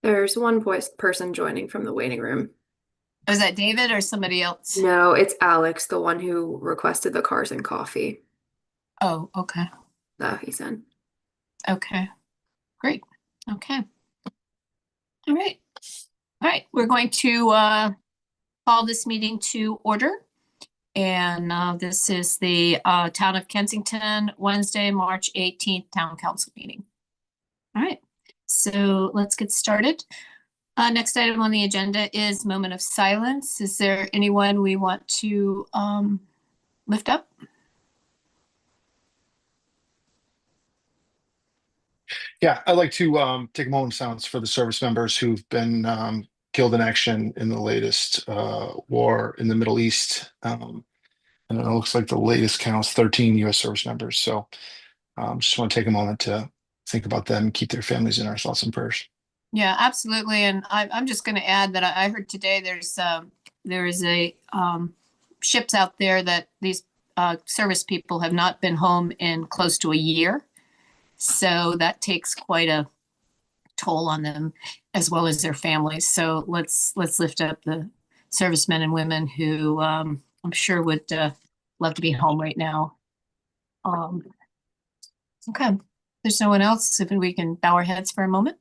There's one person joining from the waiting room. Was that David or somebody else? No, it's Alex, the one who requested the cars and coffee Oh, okay. that he sent. Okay. Great. Okay. All right. All right. We're going to call this meeting to order. And this is the Town of Kensington, Wednesday, March 18th Town Council meeting. All right. So let's get started. Next item on the agenda is moment of silence. Is there anyone we want to lift up? Yeah, I'd like to take a moment of silence for the service members who've been killed in action in the latest war in the Middle East. And it looks like the latest count is 13 U.S. service members. So just want to take a moment to think about them, keep their families in our thoughts and prayers. Yeah, absolutely. And I'm just going to add that I heard today there is a ships out there that these service people have not been home in close to a year. So that takes quite a toll on them as well as their families. So let's lift up the servicemen and women who I'm sure would love to be home right now. Okay, if there's no one else, if we can bow our heads for a moment.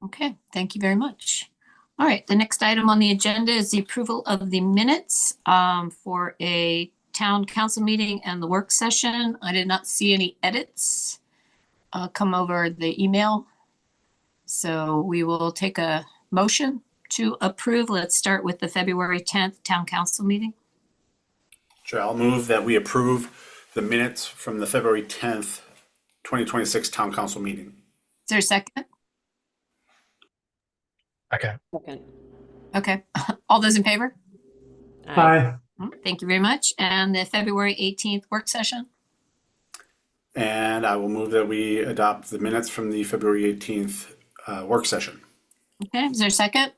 Okay, thank you very much. All right, the next item on the agenda is the approval of the minutes for a town council meeting and the work session. I did not see any edits come over the email. So we will take a motion to approve. Let's start with the February 10th town council meeting. Sure, I'll move that we approve the minutes from the February 10th, 2026 town council meeting. Is there a second? Okay. Second. Okay, all those in favor? Aye. Thank you very much. And the February 18th work session? And I will move that we adopt the minutes from the February 18th work session. Okay, is there a second?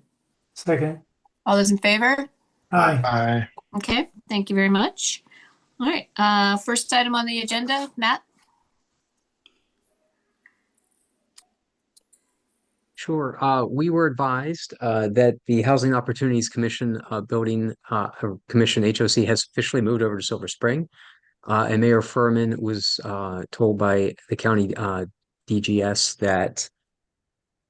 Second. All those in favor? Aye. Bye. Okay, thank you very much. All right, first item on the agenda, Matt? Sure. We were advised that the Housing Opportunities Commission building commission HOC has officially moved over to Silver Spring. And Mayor Furman was told by the county DGS that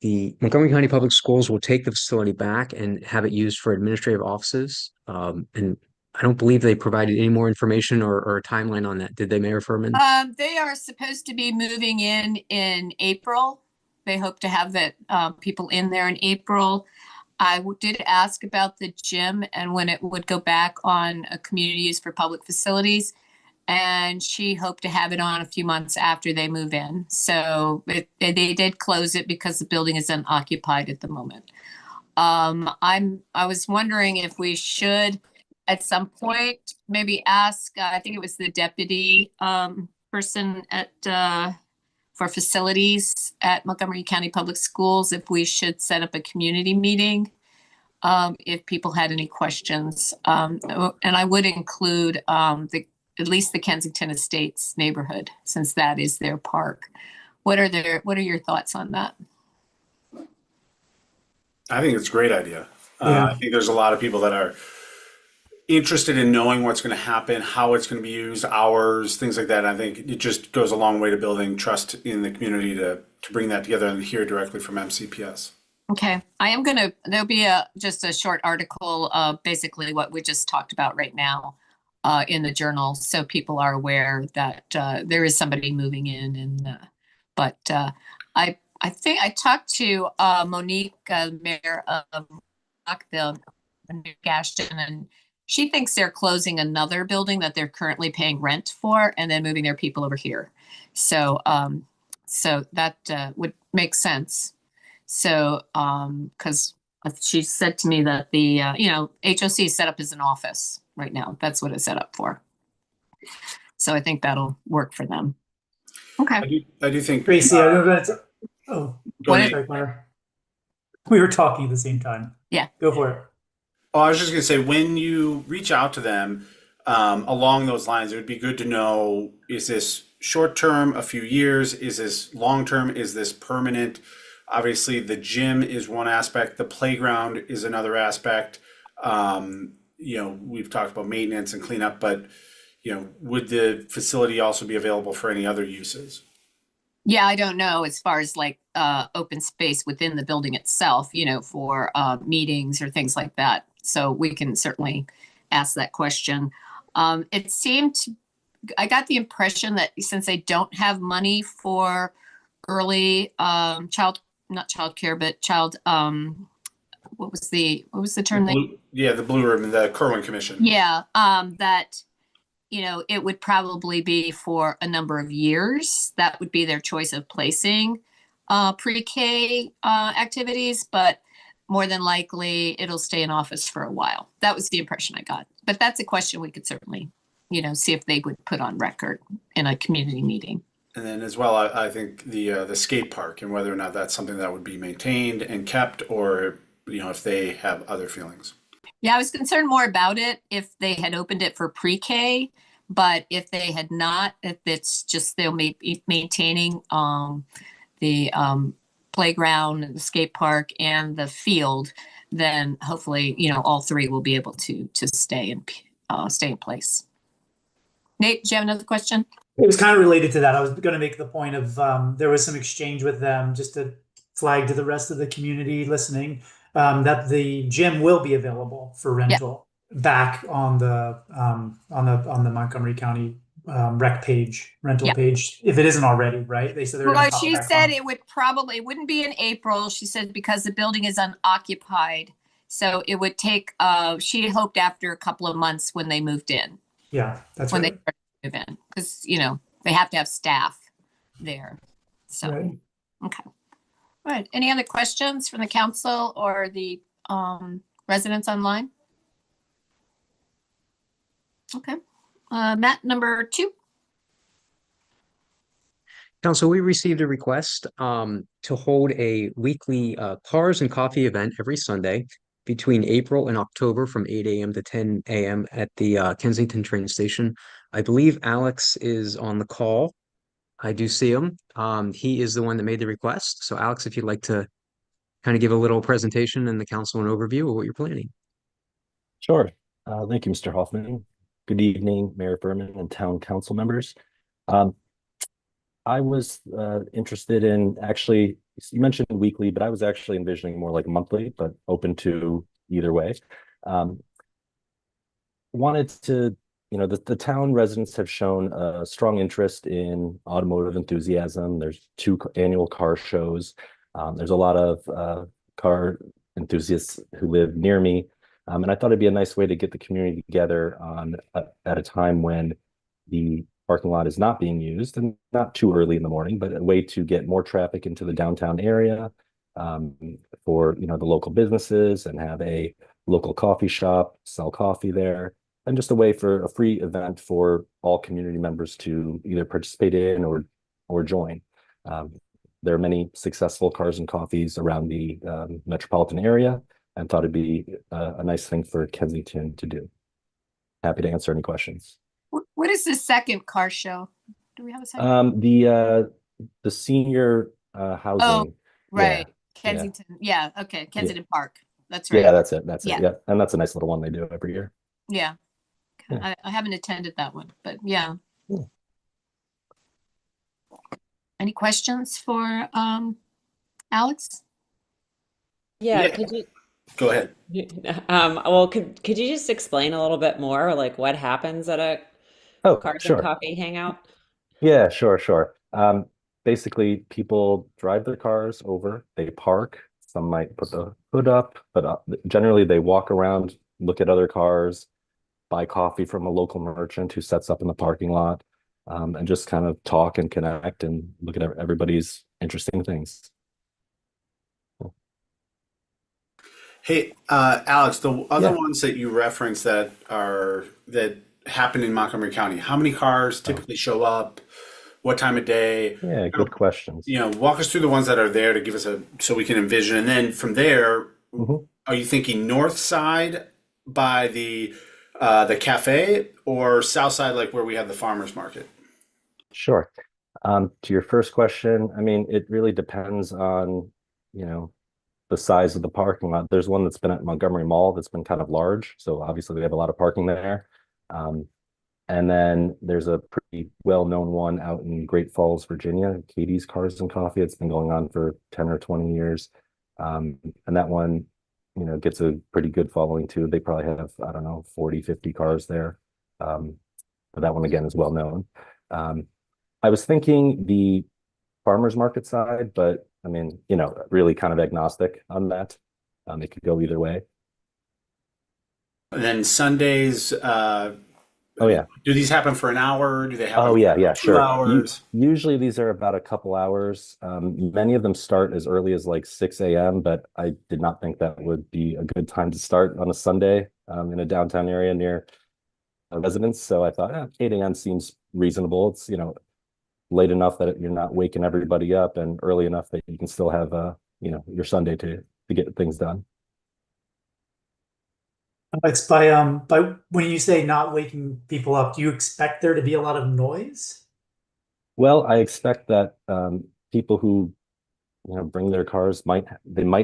the Montgomery County Public Schools will take the facility back and have it used for administrative offices. And I don't believe they provided any more information or a timeline on that. Did they, Mayor Furman? They are supposed to be moving in April. They hope to have that people in there in April. I did ask about the gym and when it would go back on a community use for public facilities. And she hoped to have it on a few months after they move in. So they did close it because the building is unoccupied at the moment. I was wondering if we should at some point maybe ask, I think it was the deputy person at for facilities at Montgomery County Public Schools, if we should set up a community meeting, if people had any questions. And I would include at least the Kensington Estates neighborhood, since that is their park. What are your thoughts on that? I think it's a great idea. Yeah. I think there's a lot of people that are interested in knowing what's going to happen, how it's going to be used, hours, things like that. I think it just goes a long way to building trust in the community to bring that together and hear directly from MCPS. Okay, there'll be just a short article, basically what we just talked about right now in the journal, so people are aware that there is somebody moving in. And but I think I talked to Monique, mayor of Rockville, Ashton, and she thinks they're closing another building that they're currently paying rent for and then moving their people over here. So so that would make sense. So because she said to me that the HOC is set up as an office right now. That's what it's set up for. So I think that'll work for them. Okay. I do think Tracy, I know that's. Oh, Go ahead. sorry, Claire. We were talking at the same time. Yeah. Go for it. Oh, I was just gonna say, when you reach out to them, along those lines, it would be good to know, is this short term, a few years? Is this long term? Is this permanent? Obviously, the gym is one aspect, the playground is another aspect. We've talked about maintenance and cleanup, but would the facility also be available for any other uses? Yeah, I don't know as far as like open space within the building itself, for meetings or things like that. So we can certainly ask that question. It seemed I got the impression that since they don't have money for early not child care, but child what was the term The Blue Ribbon, the Kerwin Commission. Yeah, that it would probably be for a number of years. That would be their choice of placing pre-K activities, but more than likely it'll stay in office for a while. That was the impression I got. But that's a question we could certainly, see if they would put on record in a community meeting. And then as well, I think the skate park and whether or not that's something that would be maintained and kept, or if they have other feelings. Yeah, I was concerned more about it if they had opened it for pre-K, but if they had not, if it's just they'll be maintaining the playground and the skate park and the field, then hopefully all three will be able to stay in place. Nate, do you have another question? It was kind of related to that. I was going to make the point of there was some exchange with them just to flag to the rest of the community listening that the gym will be available for rental back on the Montgomery County rec page, rental page, if it isn't already, right? They said well, she said it wouldn't be in April. She said because the building is unoccupied, so it would take. She hoped after a couple of months when they moved in. Yeah, that's when right. they move in, because they have to have staff there. So Right. Okay. All right. Any other questions from the council or the residents online? Okay. Matt, number 2. Council, we received a request to hold a weekly cars and coffee event every Sunday between April and October from 8 a.m. to 10 a.m. at the Kensington train station. I believe Alex is on the call. I do see him. He is the one that made the request. So Alex, if you'd like to kind of give a little presentation and the council an overview of what you're planning. Sure. Thank you, Mr. Hoffman. Good evening, Mayor Berman and town council members. I was interested in actually, you mentioned weekly, but I was actually envisioning more like monthly, but open to either way. Wanted to, the town residents have shown a strong interest in automotive enthusiasm. There's 2 annual car shows. There's a lot of car enthusiasts who live near me. And I thought it'd be a nice way to get the community together at a time when the parking lot is not being used and not too early in the morning, but a way to get more traffic into the downtown area for the local businesses and have a local coffee shop, sell coffee there, and just a way for a free event for all community members to either participate in or join. There are many successful cars and coffees around the metropolitan area, and thought it'd be a nice thing for Kensington to do. Happy to answer any questions. What is the second car show? Do we have a second? The senior housing. Oh, right. Yeah, Kensington. Yeah. Okay. Kensington Park. That's right. Yeah, that's it. That's Yeah. it. Yeah. And that's a nice little one they do every year. Yeah. Yeah. I haven't attended that one, but yeah. Yeah. Any questions for Alex? Yeah, could you Go ahead. well, could you just explain a little bit more, like what happens at a Oh, cars and sure. coffee hangout? Yeah, sure. Basically, people drive their cars over, they park. Some might put the hood up, but generally they walk around, look at other cars, buy coffee from a local merchant who sets up in the parking lot, and just kind of talk and connect and look at everybody's interesting things. Hey, Alex, the other Yeah. ones that you referenced that happen in Montgomery County, how many cars typically show up? What time of day? Yeah, good questions. Walk us through the ones that are there to give us so we can envision. And then from there, Mhm. are you thinking north side by the cafe, or south side, like where we have the farmers market? Sure. To your first question, I mean, it really depends on, you know, the size of the parking lot. There's one that's been at Montgomery Mall that's been kind of large, so obviously we have a lot of parking there. Um, and then there's a pretty well-known one out in Great Falls, Virginia, Katie's Cars and Coffee. It's been going on for 10 or 20 years. And that one, you know, gets a pretty good following too. They probably have, I don't know, 40, 50 cars there. But that one again is well known. I was thinking the farmers market side, but I mean, you know, really kind of agnostic on that. It could go either way. And then Sundays, Oh yeah. do these happen for an hour? Do they happen Oh yeah, yeah, for 2 sure. hours? Usually these are about a couple hours. Many of them start as early as like 6 a.m., but I did not think that would be a good time to start on a Sunday in a downtown area near a residence. So I thought 8 a.m. seems reasonable. It's, you know, late enough that you're not waking everybody up and early enough that you can still have you know, your Sunday to get things done. It's by when you say not waking people up, do you expect there to be a lot of noise? Well, I expect that people who, you know, bring their cars might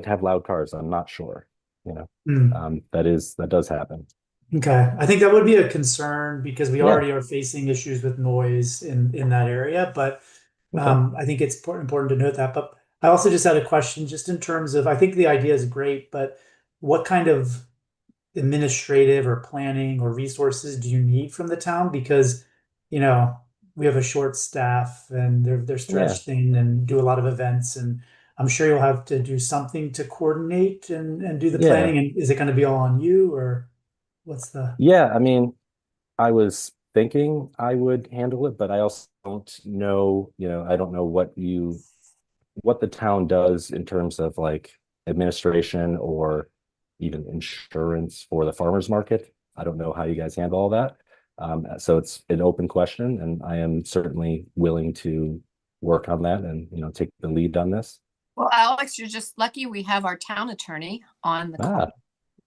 have loud cars. I'm not sure. You know, that does happen. Okay, I think that would be a concern because we Yeah. already are facing issues with noise in that area. But Okay. I think it's important to note that. But I also just had a question, just in terms of, I think the idea is great, but what kind of administrative or planning or resources do you need from the town? Because, you know, we have a short staff and they're stretched thin and do a lot of events, and I'm sure you'll have to do something to coordinate and do the Yeah. planning. And is it going to be all on you, or what's the? Yeah, I mean, I was thinking I would handle it, but I also don't know, you know, I don't know what the town does in terms of like administration or even insurance for the farmers market. I don't know how you guys handle all that. So it's an open question, and I am certainly willing to work on that and, you know, take the lead on this. Well, Alex, you're just lucky we have our town attorney on the call.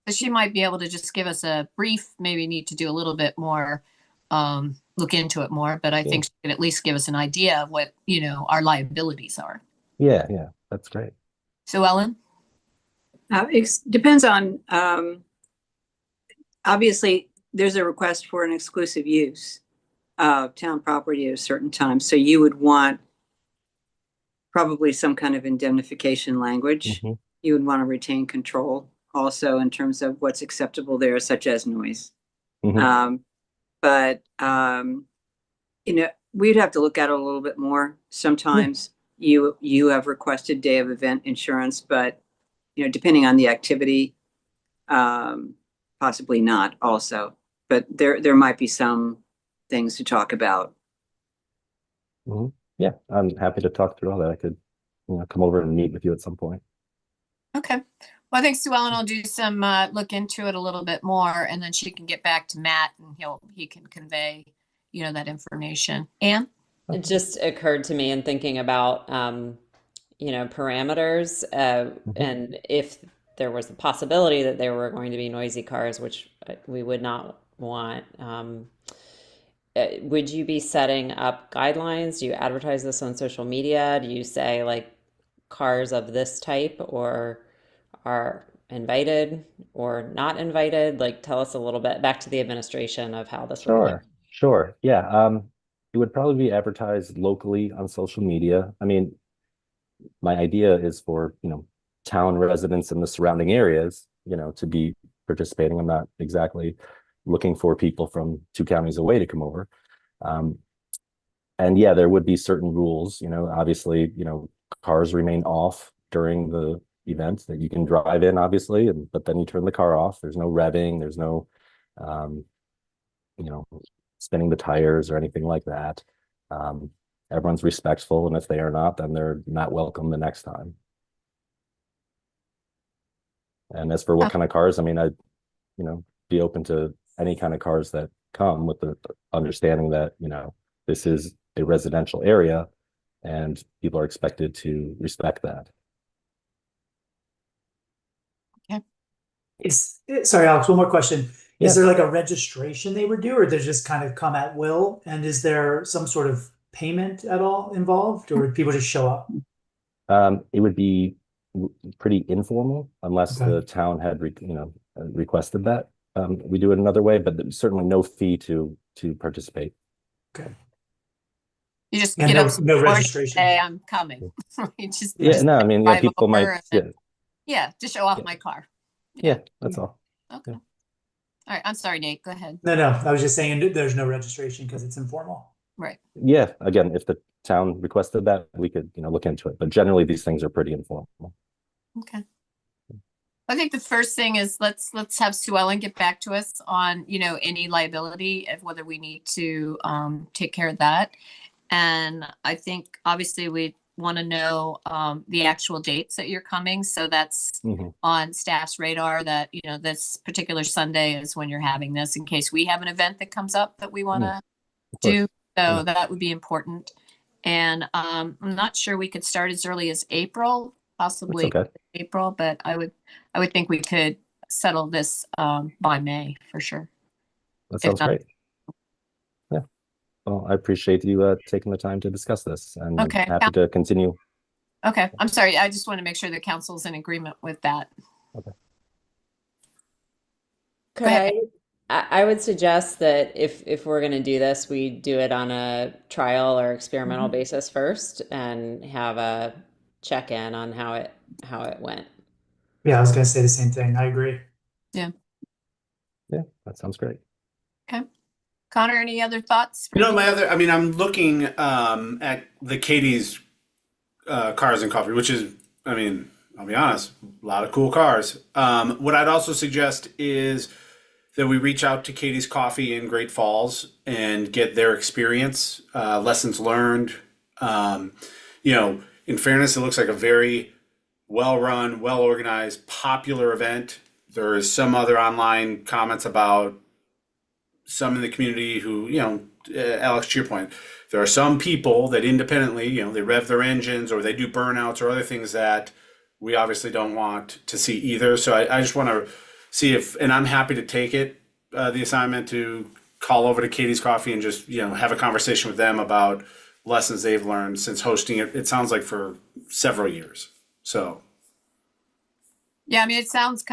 So she might be able to just give us a brief, maybe need to do a little bit more, look into it more, but I think she can at least give us an idea of what, you know, our liabilities are. Yeah, that's great. So Ellen? It depends on, obviously, there's a request for an exclusive use of town property at a certain time. So you would want probably some kind of indemnification language. Mm-hmm. You would want to retain control also in terms of what's acceptable there, such as noise. Mm-hmm. You know, we'd have to look at it a little bit more. Sometimes you have requested day of event insurance, but, you know, depending on the activity, possibly not also. But there might be some things to talk about. Mm-hmm. Yeah, I'm happy to talk through all that. I could, you know, come over and meet with you at some point. Okay. Well, I think Sue Ellen will do some look into it a little bit more, and then she can get back to Matt, and he can convey, you know, that information. Anne? It just occurred to me in thinking about, you know, parameters, and if there was a possibility that there were going to be noisy cars, which we would not want. Would you be setting up guidelines? Do you advertise this on social media? Do you say like cars of this type or are invited or not invited? Like, tell us a little bit back to the administration of how this would work. Sure. Yeah. It would probably be advertised locally on social media. I mean, my idea is for, you know, town residents in the surrounding areas, you know, to be participating. I'm not exactly looking for people from 2 counties away to come over. And yeah, there would be certain rules, you know, obviously, you know, cars remain off during the event that you can drive in, obviously, but then you turn the car off. There's no revving, there's no, you know, spinning the tires or anything like that. Everyone's respectful, and if they are not, then they're not welcome the next time. And as for what kind of cars, I mean, I'd, you know, be open to any kind of cars that come, with the understanding that, you know, this is a residential area and people are expected to respect that. Okay. Sorry, Alex, one more question. Yeah. Is there like a registration they would do, or they just kind of come at will? And is there some sort of payment at all involved, or would people just show up? It would be pretty informal unless Okay. the town had, requested that. We do it another way, but there's certainly no fee to participate. Okay. You just And get no- up no in the morning and registration. say, I'm coming. You Yeah, just no, I mean, yeah, drive people might, over and yeah, just show off Yeah. my car. yeah, that's all. Okay. Yeah. All right. I'm sorry, Nate. Go ahead. No, I was just saying there's no registration because it's informal. Right. Yeah, again, if the town requested that, we could, look into it. But generally, these things are pretty informal. Okay. I think the first thing is let's have Sue Ellen get back to us on, any liability of whether we need to take care of that. And I think obviously we want to know the actual dates that you're coming. So that's Mhm. on staff's radar that, this particular Sunday is when you're having this in case we have an event that comes up that we want to Of course. do. So Yeah. that would be important. And I'm not sure we could start as early as April, possibly okay. April, but I would think we could settle this by May for sure. That If sounds not- great. Yeah. Well, I appreciate you taking the time to discuss this, and I'm Okay. happy to continue. Okay, I'm sorry. I just want to make sure the council's in agreement with that. Could ahead. I would suggest that if we're going to do this, we do it on a trial or experimental basis first and have a check-in on how it went. Yeah, I was gonna say the same thing. I agree. Yeah, that sounds great. Connor, any other thoughts? I'm looking at the Katie's Cars and Coffee, which is, I'll be honest, a lot of cool cars. What I'd also suggest is that we reach out to Katie's Coffee in Great Falls and get their experience, lessons learned. In fairness, it looks like a very well-run, well-organized, popular event. There is some other online comments about some in the community who, Alex, to your point, there are some people that independently, they rev their engines or they do burnouts or other things that we obviously don't want to see either. So I just want to see and I'm happy to take it, the assignment to call over to Katie's Coffee and just, have a conversation with them about lessons they've learned since hosting it. It sounds like for several years. So. Yeah, it sounds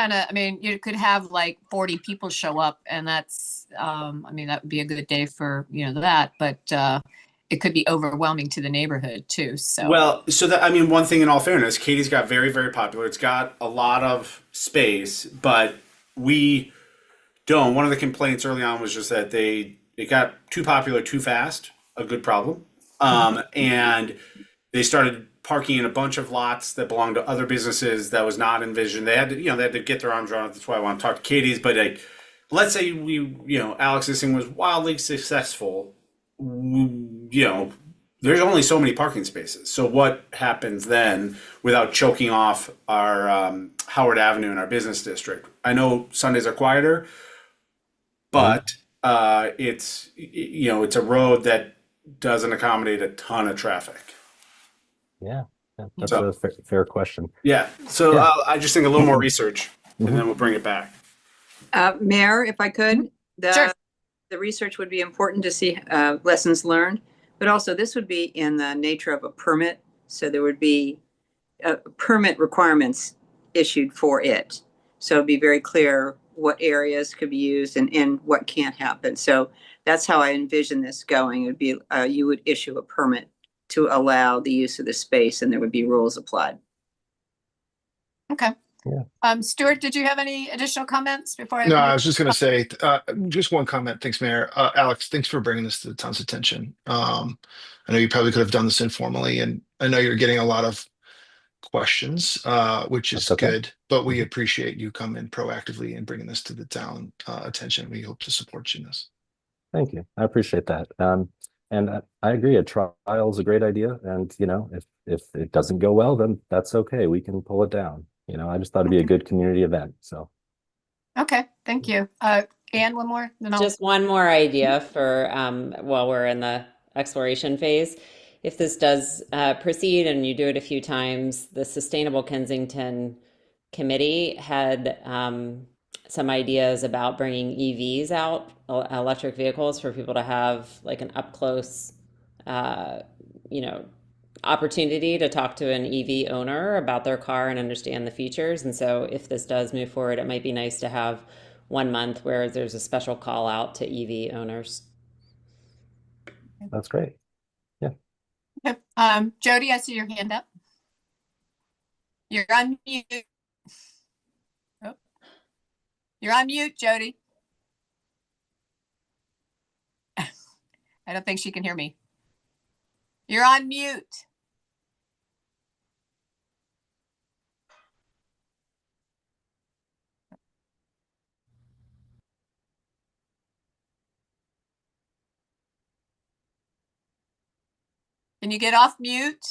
you could have like 40 people show up and that's, that would be a good day for, that, but it could be overwhelming to the neighborhood too. So. Well, one thing in all fairness, Katie's got very, very popular. It's got a lot of space, but one of the complaints early on was just that it got too popular too fast, a good problem. And they started parking in a bunch of lots that belonged to other businesses that was not envisioned. They had to get their arms around it. That's why I want to talk to Katie's. But let's say Alex, this thing was wildly successful. There's only so many parking spaces. So what happens then without choking off our Howard Avenue in our business district? I know Sundays are quieter, but it's a road that doesn't accommodate a ton of traffic. Yeah, that's a fair question. Yeah. So Yeah. I just think a little more research, and then we'll bring it back. Mayor, if I could, Sure. the research would be important to see lessons learned, but also this would be in the nature of a permit. So there would be permit requirements issued for it. So it'd be very clear what areas could be used and what can't happen. So that's how I envision this going. It would be you would issue a permit to allow the use of the space, and there would be rules applied. Okay. Yeah. Stuart, did you have any additional comments before I? No, I was just going to say, just one comment. Thanks, Mayor. Alex, thanks for bringing this to the town's attention. I know you probably could have done this informally, and I know you're getting a lot of questions, which is That's okay. good, but we appreciate you coming proactively and bringing this to the town attention. We hope to support you in this. Thank you. I appreciate that. And I agree. A trial is a great idea. And, if it doesn't go well, then that's okay. We can pull it down. I just thought it'd be a good community event. So. Okay. Thank you. Anne, one more. Then Just one more idea for while we're in the exploration phase. If this does proceed and you do it a few times, the Sustainable Kensington Committee had some ideas about bringing EVs out, electric vehicles, for people to have like an up close, you know, opportunity to talk to an EV owner about their car and understand the features. And so if this does move forward, it might be nice to have 1 month where there's a special call out to EV owners. That's great. Okay. Jody, I see your hand up. You're on mute. Oh. You're on mute, Jody. I don't think she can hear me. You're on mute. Can you get off mute?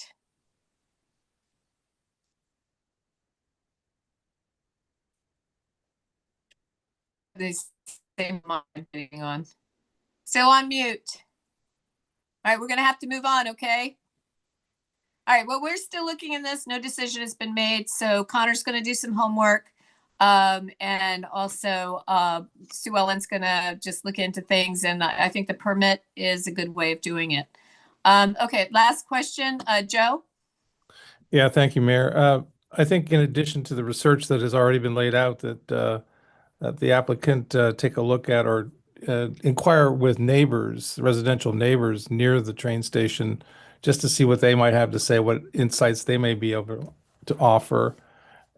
This same mind being on. Still on mute. All right, we're gonna have to move on, okay? All right, well, we're still looking in this. No decision has been made, so Connor's gonna do some homework. And also Sue Ellen's gonna just look into things, and I think the permit is a good way of doing it. Okay, last question, Joe? Yeah, thank you, Mayor. I think in addition to the research that has already been laid out, that the applicant take a look at or inquire with neighbors, residential neighbors near the train station, just to see what they might have to say, what insights they may be able to offer.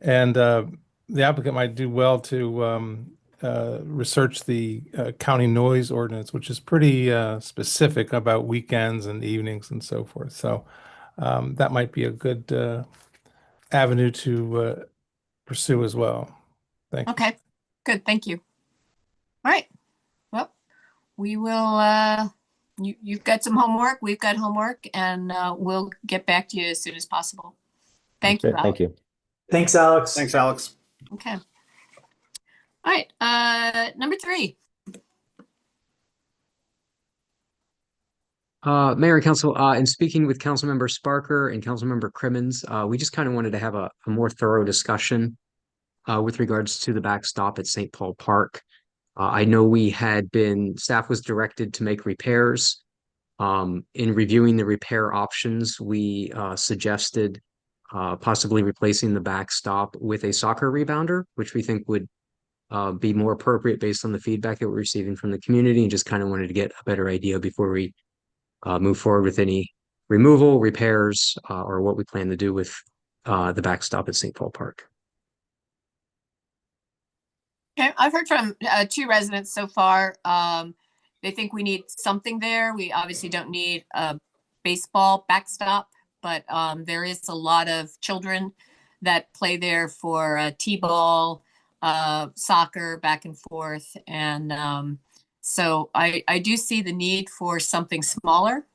And the applicant might do well to research the county noise ordinance, which is pretty specific about weekends and evenings and so forth. So that might be a good avenue to pursue as well. Thank you. Okay, good, thank you. All right, well, we will, you've got some homework, we've got homework, and we'll get back to you as soon as possible. Thank you, Great. Thank you. Thanks, Alex. Thanks, Alex. Okay. All right, number 3. Mayor and Council, in speaking with Councilmember Sparker and Councilmember Crimmins, we just kind of wanted to have a more thorough discussion with regards to the backstop at St. Paul Park. I know staff was directed to make repairs. In reviewing the repair options, we suggested possibly replacing the backstop with a soccer rebounder, which we think would be more appropriate based on the feedback that we're receiving from the community, and just kind of wanted to get a better idea before we move forward with any removal, repairs, or what we plan to do with the backstop at St. Paul Park. Okay, I've heard from 2 residents so far. They think we need something there. We obviously don't need a baseball backstop, but there is a lot of children that play there for t-ball, soccer, back and forth. And so I do see the need for something smaller,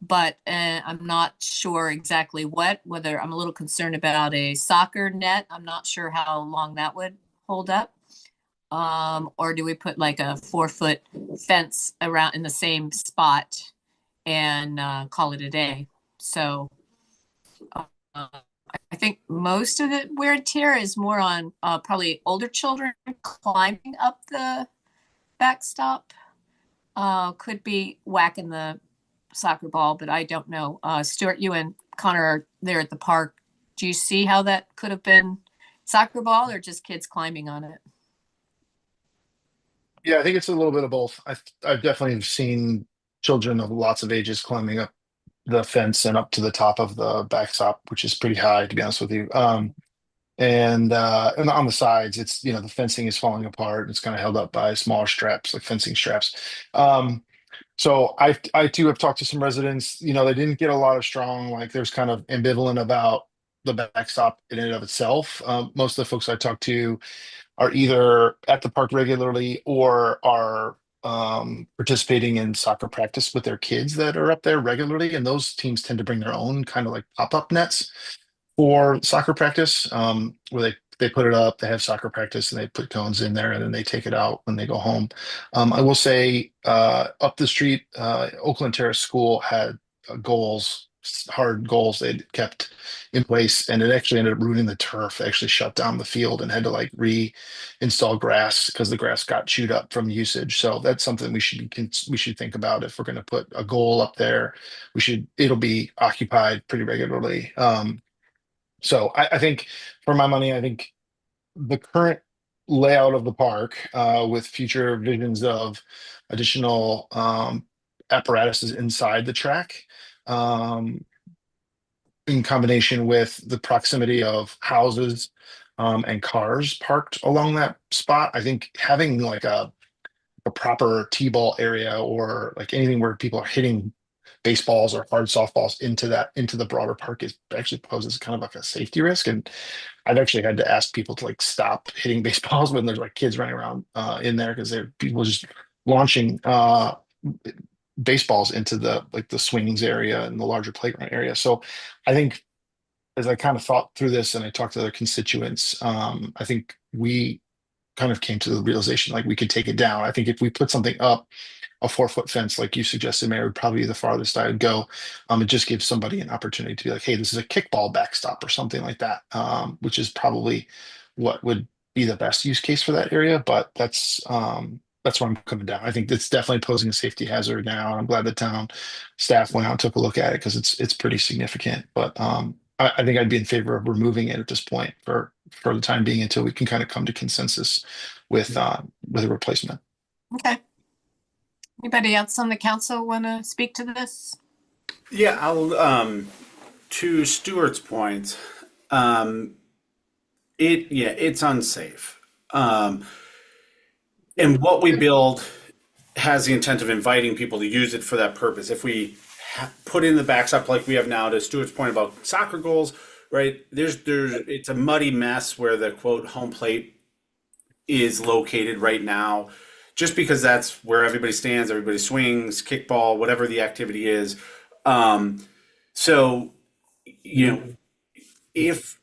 but I'm not sure exactly whether I'm a little concerned about a soccer net. I'm not sure how long that would hold up. Or do we put like a 4-foot fence around in the same spot and call it a day? So I think most of the wear and tear is more on probably older children climbing up the backstop. Could be whacking the soccer ball, but I don't know. Stuart, you and Connor are there at the park. Do you see how that could have been soccer ball or just kids climbing on it? Yeah, I think it's a little bit of both. I've definitely seen children of lots of ages climbing up the fence and up to the top of the backstop, which is pretty high, to be honest with you. And on the sides, it's, the fencing is falling apart. It's kind of held up by smaller straps, like fencing straps. So I too have talked to some residents. They didn't get a lot of strong, like there's kind of ambivalent about the backstop in and of itself. Most of the folks I talked to are either at the park regularly or are participating in soccer practice with their kids that are up there regularly. And those teams tend to bring their own kind of like pop-up nets for soccer practice, where they put it up, they have soccer practice, and they put cones in there, and then they take it out when they go home. I will say up the street, Oakland Terrace School had goals hard goals they'd kept in place, and it actually ended up ruining the turf. They actually shut down the field and had to like reinstall grass because the grass got chewed up from usage. So that's something we should think about if we're going to put a goal up there. It'll be occupied pretty regularly. So I think for my money, I think the current layout of the park, with future visions of additional apparatuses inside the track, um, in combination with the proximity of houses and cars parked along that spot, I think having like a proper T-ball area or like anything where people are hitting baseballs or hard softballs into the broader park is actually poses kind of like a safety risk. And I've actually had to ask people to like stop hitting baseballs when there's like kids running around in there, because they're people just launching baseballs into the swings area and the larger playground area. So I think as I kind of thought through this and I talked to other constituents, I think we kind of came to the realization like we could take it down. I think if we put something up, a 4-foot fence, like you suggested, Mayor, would probably be the farthest I would go. It just gives somebody an opportunity to be like, hey, this is a kickball backstop or something like that, which is probably what would be the best use case for that area. But that's where I'm coming down. I think it's definitely posing a safety hazard now. I'm glad the town staff went out and took a look at it because it's pretty significant. But I think I'd be in favor of removing it at this point for the time being until we can kind of come to consensus with a replacement. Okay. Anybody else on the council want to speak to this? Yeah, I'll to Stuart's point, it's unsafe. And what we build has the intent of inviting people to use it for that purpose. If we put in the backstop like we have now, to Stuart's point about soccer goals, right? It's a muddy mess where the quote home plate is located right now, just because that's where everybody stands, everybody swings, kickball, whatever the activity is. So, if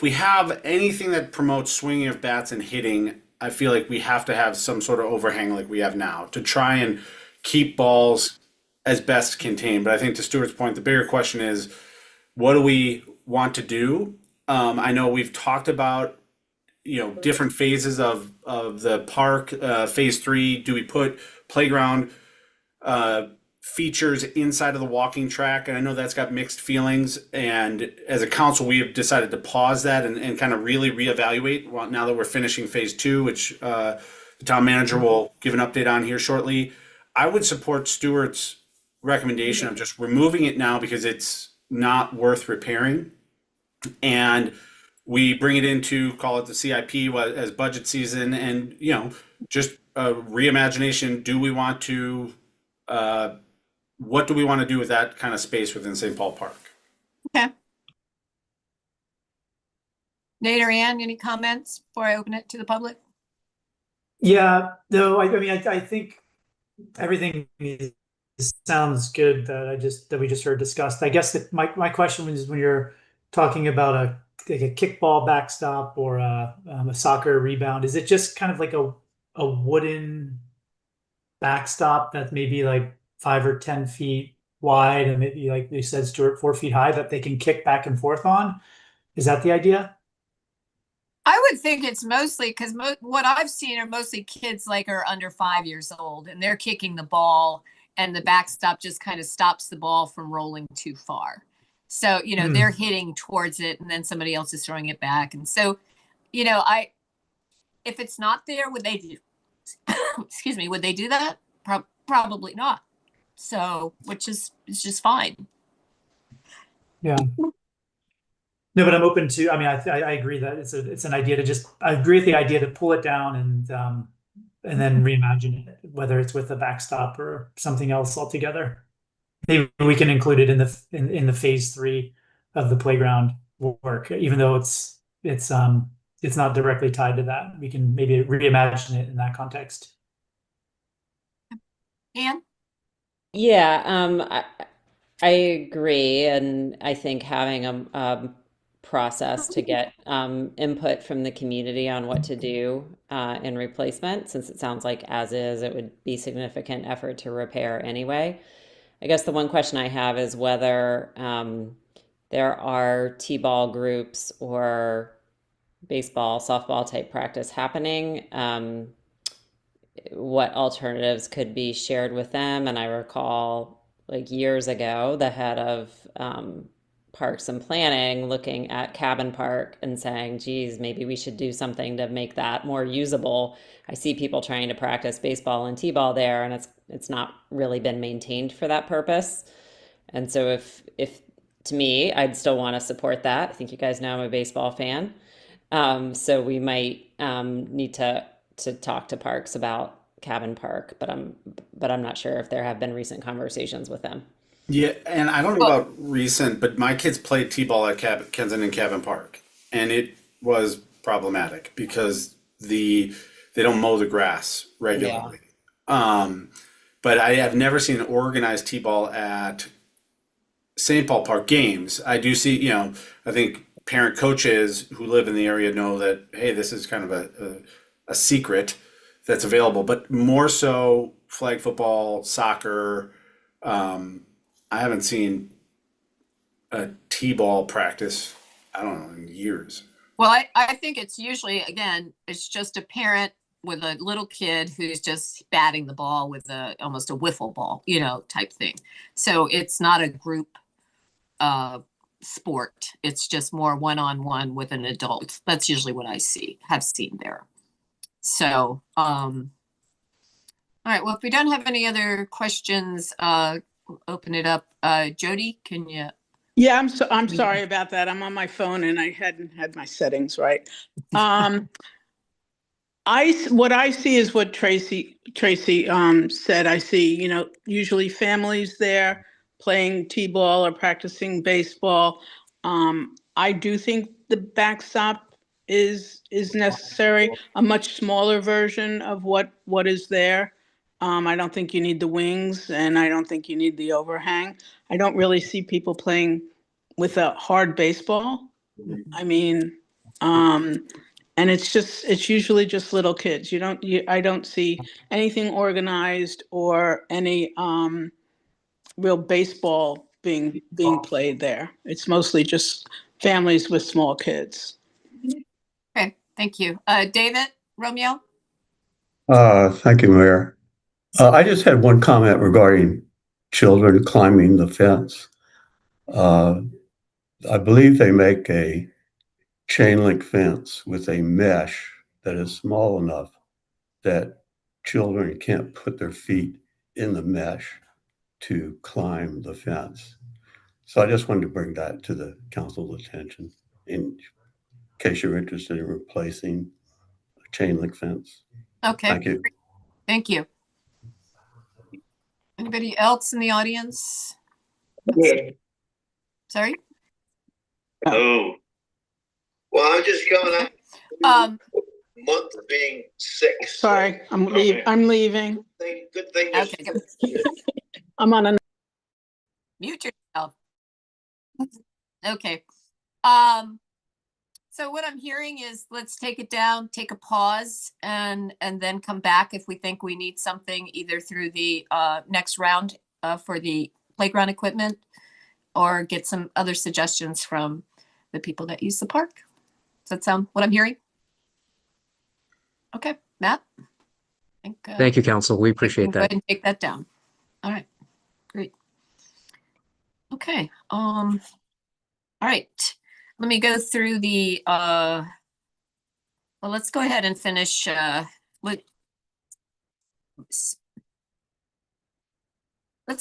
we have anything that promotes swinging of bats and hitting, I feel like we have to have some sort of overhang like we have now to try and keep balls as best contained. But I think to Stuart's point, the bigger question is, what do we want to do? I know we've talked about different phases of the park. Phase 3, do we put playground features inside of the walking track? And I know that's got mixed feelings. And as a council, we have decided to pause that and kind of really reevaluate now that we're finishing phase 2, which the town manager will give an update on here shortly. I would support Stuart's recommendation of just removing it now because it's not worth repairing. And we bring it into, call it the CIP as budget season, and just a reimagination. Do we want to? What do we want to do with that kind of space within St. Paul Park? Okay. Nate or Ann, any comments before I open it to the public? Yeah, no, I mean, I think everything sounds good that we just heard discussed. I guess that my question was, when you're talking about a kickball backstop or a soccer rebound, is it just kind of like a wooden backstop that's maybe like 5 or 10 feet wide and maybe, like you said, Stuart, 4 feet high, that they can kick back and forth on? Is that the idea? I would think it's mostly because what I've seen are mostly kids like are under 5 years old, and they're kicking the ball, and the backstop just kind of stops the ball from rolling too far. So, they're hitting towards it, and then somebody else is throwing it back. And so, if it's not there, would they do, excuse me, would they do that? Probably not. So, which is just fine. Yeah. No, but I'm open to. I mean, I agree that it's an idea to I agree with the idea to pull it down and then reimagine it, whether it's with a backstop or something else altogether. Maybe we can include it in the phase 3 of the playground work, even though it's not directly tied to that. We can maybe reimagine it in that context. Ann? Yeah, I agree, and I think having a process to get input from the community on what to do in replacement, since it sounds like as is, it would be significant effort to repair anyway. I guess the one question I have is whether there are T-ball groups or baseball, softball type practice happening. What alternatives could be shared with them? And I recall like years ago, the head of Parks and Planning looking at Cabin Park and saying, geez, maybe we should do something to make that more usable. I see people trying to practice baseball and t-ball there, and it's not really been maintained for that purpose. And so if to me, I'd still want to support that. I think you guys know I'm a baseball fan. So we might need to talk to Parks about Cabin Park, but I'm not sure if there have been recent conversations with them. Yeah, and I don't know about recent, but my kids played t-ball at Kensington Cabin Park, and it was problematic because they don't mow the grass regularly. But I have never seen an organized t-ball at St. Paul Park games. I do see, I think parent coaches who live in the area know that, hey, this is kind of a secret that's available, but more so flag football, soccer. I haven't seen a t-ball practice, I don't know, in years. Well, I think it's usually, again, it's just a parent with a little kid who's just batting the ball with almost a wiffle ball, type thing. So it's not a group sport. It's just more one-on-one with an adult. That's usually what I have seen there. So, all right. Well, if we don't have any other questions, we'll open it up. Jody, can you? Yeah, I'm sorry about that. I'm on my phone and I hadn't had my settings right. What I see is what Tracy said. I see, usually families there playing t-ball or practicing baseball. I do think the backstop is necessary, a much smaller version of what is there. I don't think you need the wings, and I don't think you need the overhang. I don't really see people playing with a hard baseball. I mean, and it's usually just little kids. I don't see anything organized or any real baseball being played there. It's mostly just families with small kids. Okay, thank you. David, Romeo? Thank you, Mayor. I just had one comment regarding children climbing the fence. I believe they make a chain link fence with a mesh that is small enough that children can't put their feet in the mesh to climb the fence. So I just wanted to bring that to the council's attention in case you're interested in replacing a chain link fence. Okay. Thank you. Thank you. Anybody else in the audience? Yeah. Sorry? Oh. Well, I'm just coming up. Month of being sick. Sorry, I'm leaving. Good thing. Okay, good. I'm on a. Mute yourself. Okay. So what I'm hearing is let's take it down, take a pause, and then come back if we think we need something either through the next round for the playground equipment or get some other suggestions from the people that use the park. Does that sound what I'm hearing? Okay, Matt? Thank you, Council. We appreciate Go that. ahead and take that down. All right, great. Okay, all right. Let me go through the, well, let's go ahead and finish, let's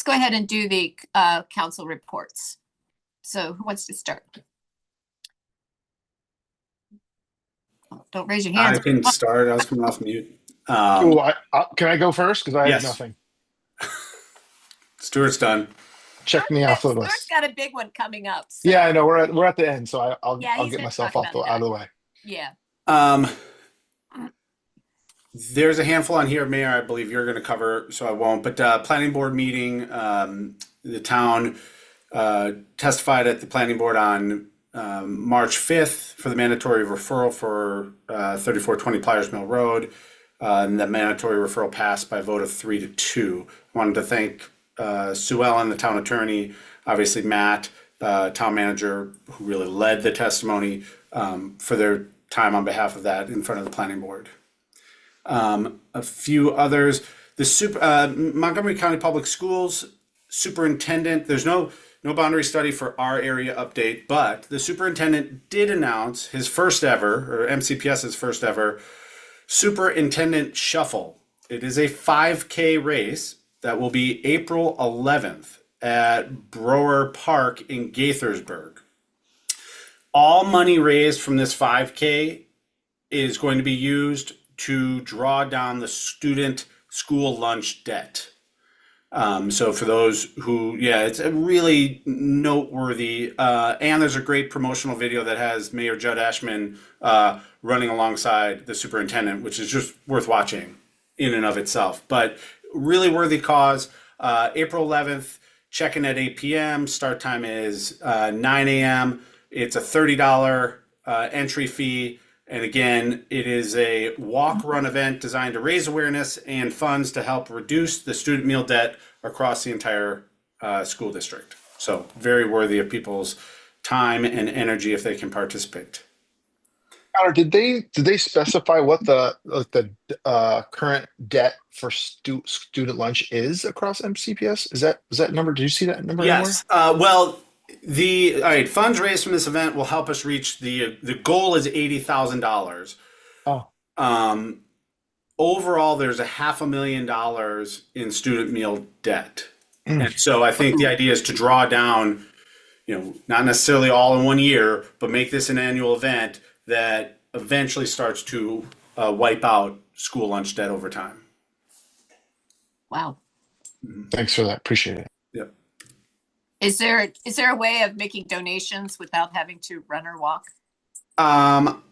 go ahead and do the council reports. So who wants to start? Oh, don't raise your hands. I can start. I was coming off mute. Can I go first? Because I have Yes. nothing. Stuart's done. Check me off the Stuart's list. got a big one coming up. So. Yeah, I know. We're at the end, so I'll Yeah, he's get gonna myself talk out about of the way. Yeah. There's a handful on here, Mayor, I believe you're going to cover, so I won't. But planning board meeting, the town testified at the planning board on March 5th for the mandatory referral for 3420 Pliers Mill Road. And the mandatory referral passed by a vote of 3-2. I wanted to thank Sue Ellen, the town attorney, obviously Matt, town manager, who really led the testimony, for their time on behalf of that in front of the planning board. A few others, Montgomery County Public Schools superintendent, there's no boundary study for our area update, but the superintendent did announce his first ever, or MCPS's first ever, superintendent shuffle. It is a 5K race that will be April 11th at Brower Park in Gaithersburg. All money raised from this 5K is going to be used to draw down the student school lunch debt. So for those who, it's a really noteworthy, and there's a great promotional video that has Mayor Judd Ashman running alongside the superintendent, which is just worth watching in and of itself. But really worthy cause. April 11th, check-in at 8 p.m. Start time is 9 a.m. It's a $30 entry fee. And again, it is a walk-run event designed to raise awareness and funds to help reduce the student meal debt across the entire school district. So very worthy of people's time and energy if they can participate. Connor, did they specify what the current debt for student lunch is across MCPS? Is that number? Did you see that number? Yes. Well, all right, funds raised from this event will help us reach the goal is $80,000. Oh. Overall, there's $500,000 in student meal debt. And so I think the idea is to draw down, not necessarily all in one year, but make this an annual event that eventually starts to wipe out school lunch debt over time. Wow. Thanks for that. Appreciate it. Yep. Is there a way of making donations without having to run or walk? I'm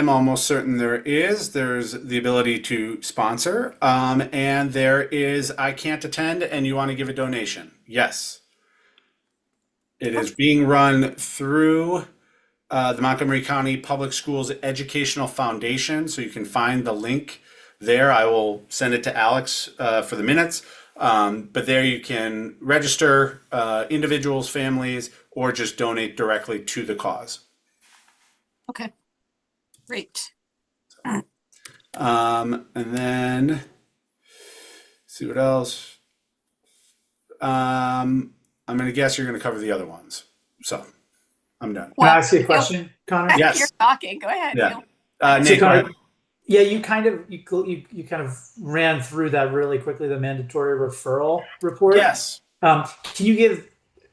almost certain there is. There's the ability to sponsor, and there is I can't attend and you want to give a donation. Yes. It is being run through the Montgomery County Public Schools Educational Foundation, so you can find the link there. I will send it to Alex for the minutes, but there you can register individuals, families, or just donate directly to the cause. Okay, great. And then see what else. I'm going to guess you're going to cover the other ones, so I'm done. Can I ask you a question, Connor? Yes. You're talking. Go ahead. Yeah. Neil. Nate, go ahead. Yeah, you kind of ran through that really quickly, the mandatory referral report. Yes. Can you give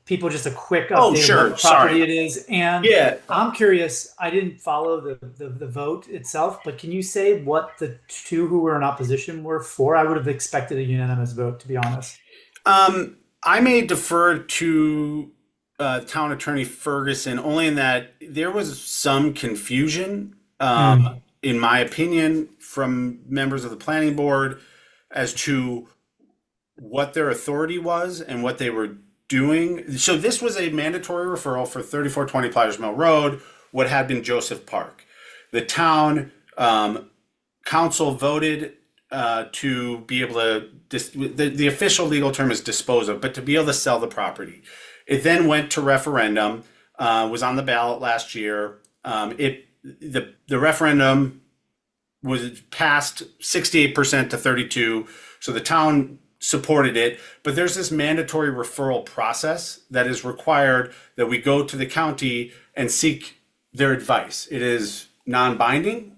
people just a quick update sure. of what property Sorry. it is? And I'm curious, I didn't follow the vote itself, but can you say what the two who were in opposition were for? I would have expected a unanimous vote, to be honest. I may defer to town attorney Ferguson only in that there was some confusion, in my opinion, from members of the planning board as to what their authority was and what they were doing. So this was a mandatory referral for 3420 Plotters Mill Road, what had been Joseph Park. The town council voted to be able to, the official legal term is dispose of, but to be able to sell the property. It then went to referendum, was on the ballot last year. The referendum was passed 68% to 32%. So the town supported it, but there's this mandatory referral process that is required that we go to the county and seek their advice. It is non-binding.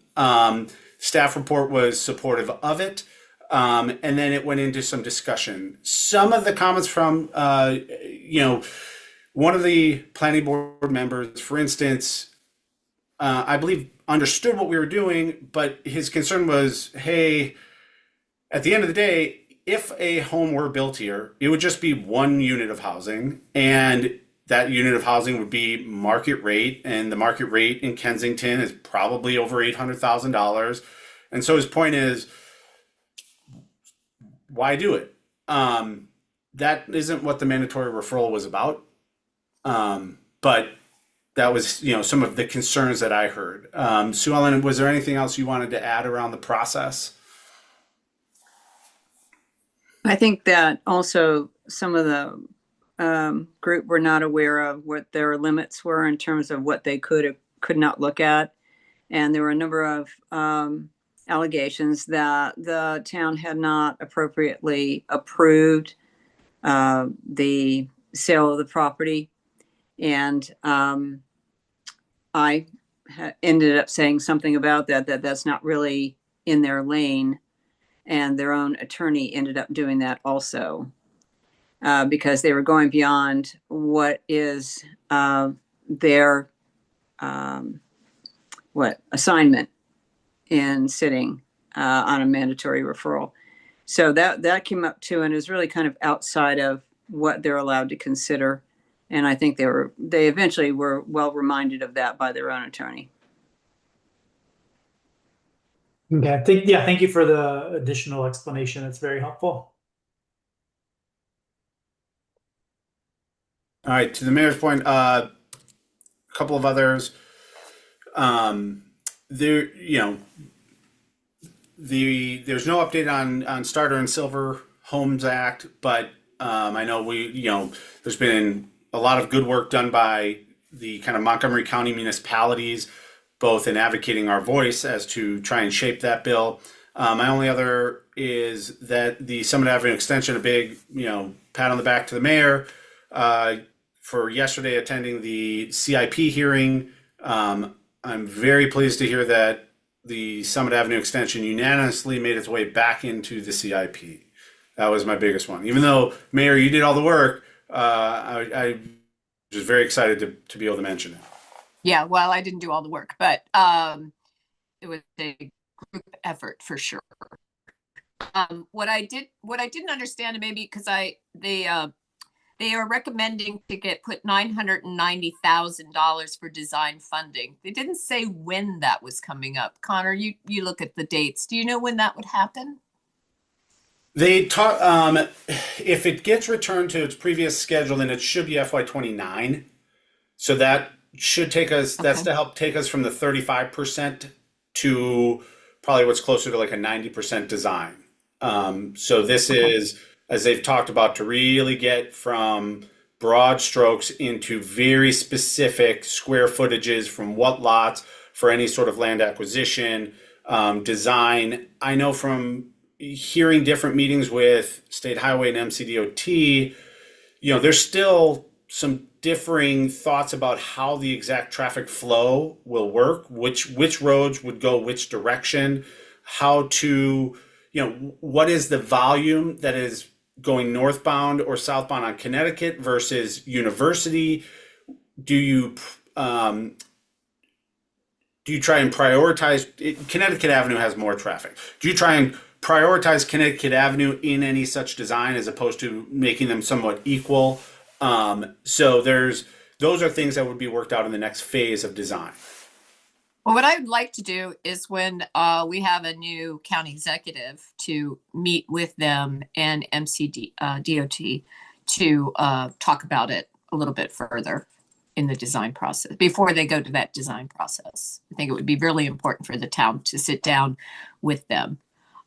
Staff report was supportive of it. And then it went into some discussion. Some of the comments from, one of the planning board members, for instance, I believe understood what we were doing, but his concern was, hey, at the end of the day, if a home were built here, it would just be one unit of housing, and that unit of housing would be market rate, and the market rate in Kensington is probably over $800,000. And so his point is, why do it? That isn't what the mandatory referral was about. But that was, some of the concerns that I heard. Sue Ellen, was there anything else you wanted to add around the process? I think that also some of the group were not aware of what their limits were in terms of what they could or could not look at. And there were a number of allegations that the town had not appropriately approved the sale of the property. And I ended up saying something about that's not really in their lane. And their own attorney ended up doing that also because they were going beyond what is their assignment in sitting on a mandatory referral. So that came up too, and is really kind of outside of what they're allowed to consider. And I think they eventually were well reminded of that by their own attorney. Okay. Thank you for the additional explanation. It's very helpful. All right, to the mayor's point, a couple of others. There, there's no update on Starter and Silver Homes Act, but I know there's been a lot of good work done by the kind of Montgomery County municipalities, both in advocating our voice as to try and shape that bill. My only other is that the Summit Avenue extension, a big, pat on the back to the mayor for yesterday attending the CIP hearing. I'm very pleased to hear that the Summit Avenue extension unanimously made its way back into the CIP. That was my biggest one. Even though, Mayor, you did all the work, I was very excited to be able to mention it. Yeah, well, I didn't do all the work, but it was a group effort for sure. What I didn't understand, maybe because they are recommending to put $990,000 for design funding. They didn't say when that was coming up. Connor, you look at the dates. Do you know when that would happen? They talk. If it gets returned to its previous schedule, then it should be FY29. So that should take us. Okay. That's to help take us from the 35% to probably what's closer to like a 90% design. So this is, as they've talked about, to really get from broad strokes into very specific square footages from what lots for any sort of land acquisition, design. I know from hearing different meetings with State Highway and MCDOT, there's still some differing thoughts about how the exact traffic flow will work, which roads would go which direction, how to, what is the volume that is going northbound or southbound on Connecticut versus University? Do you try and prioritize Connecticut Avenue has more traffic? Do you try and prioritize Connecticut Avenue in any such design as opposed to making them somewhat equal? So those are things that would be worked out in the next phase of design. Well, what I'd like to do is when we have a new county executive to meet with them and MCDOT to talk about it a little bit further in the design process before they go to that design process. I think it would be really important for the town to sit down with them.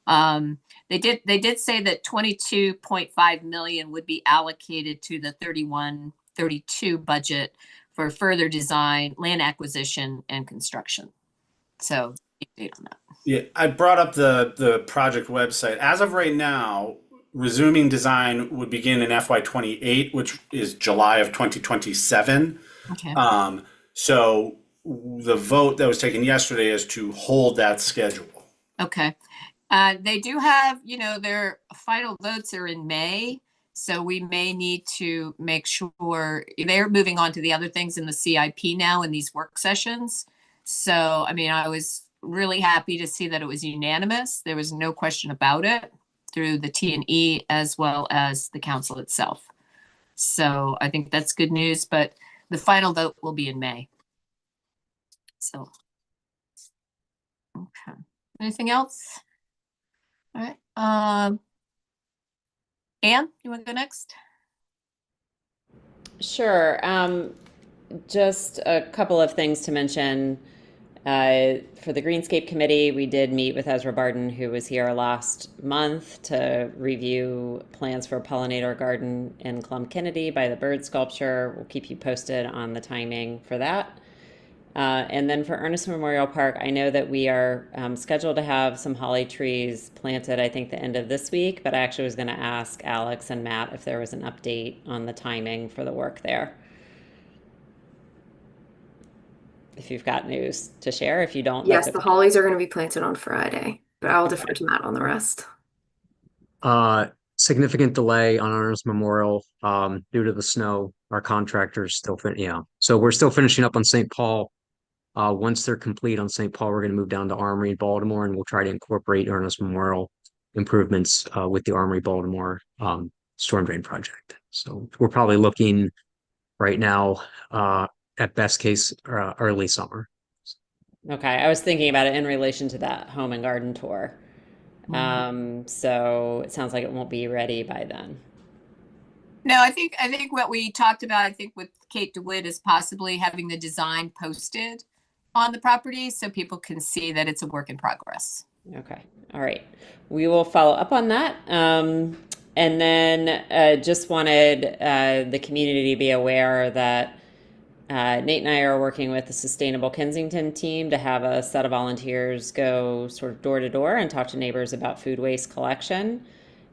They did say that 22.5 million would be allocated to the 31-32 budget for further design, land acquisition, and construction. So, date on that. Yeah, I brought up the project website. As of right now, resuming design would begin in FY28, which is July of 2027. Okay. So the vote that was taken yesterday is to hold that schedule. Okay. They do have, their final votes are in May. So we may need to make sure they're moving on to the other things in the CIP now in these work sessions. So, I was really happy to see that it was unanimous. There was no question about it through the T&E as well as the council itself. So I think that's good news, but the final vote will be in May. So, okay. Anything else? All right. Anne, you want to go next? Sure. Just a couple of things to mention. For the Greenscape Committee, we did meet with Ezra Barden, who was here last month, to review plans for a pollinator garden in Clum Kennedy by the bird sculpture. We'll keep you posted on the timing for that. And then for Ernest Memorial Park, I know that we are scheduled to have some holly trees planted, I think, the end of this week, but I actually was going to ask Alex and Matt if there was an update on the timing for the work there. If you've got news to share. If you don't, Yes, that's the okay. hollies are going to be planted on Friday, but I'll defer to Matt on the rest. Significant delay on Ernest Memorial due to the snow. Our contractors still so we're still finishing up on St. Paul. Once they're complete on St. Paul, we're going to move down to Armory, Baltimore, and we'll try to incorporate Ernest Memorial improvements with the Armory, Baltimore storm drain project. So we're probably looking right now at best case early summer. Okay, I was thinking about it in relation to that home and garden tour. So it sounds like it won't be ready by then. No, I think what we talked about, I think with Kate DeWitt, is possibly having the design posted on the property so people can see that it's a work in progress. Okay, all right. We will follow up on that. And then just wanted the community to be aware that Nate and I are working with the Sustainable Kensington team to have a set of volunteers go sort of door to door and talk to neighbors about food waste collection,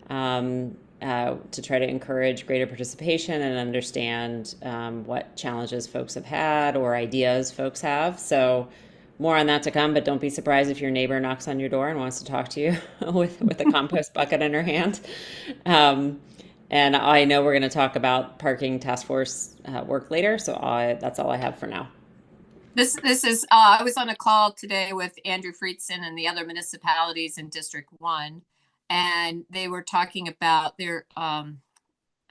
to try to encourage greater participation and understand what challenges folks have had or ideas folks have. So more on that to come, but don't be surprised if your neighbor knocks on your door and wants to talk to you with a compost bucket in her hand. And I know we're going to talk about parking task force work later, so that's all I have for now. This is I was on a call today with Andrew Friedson and the other municipalities in District 1, and they were talking about their I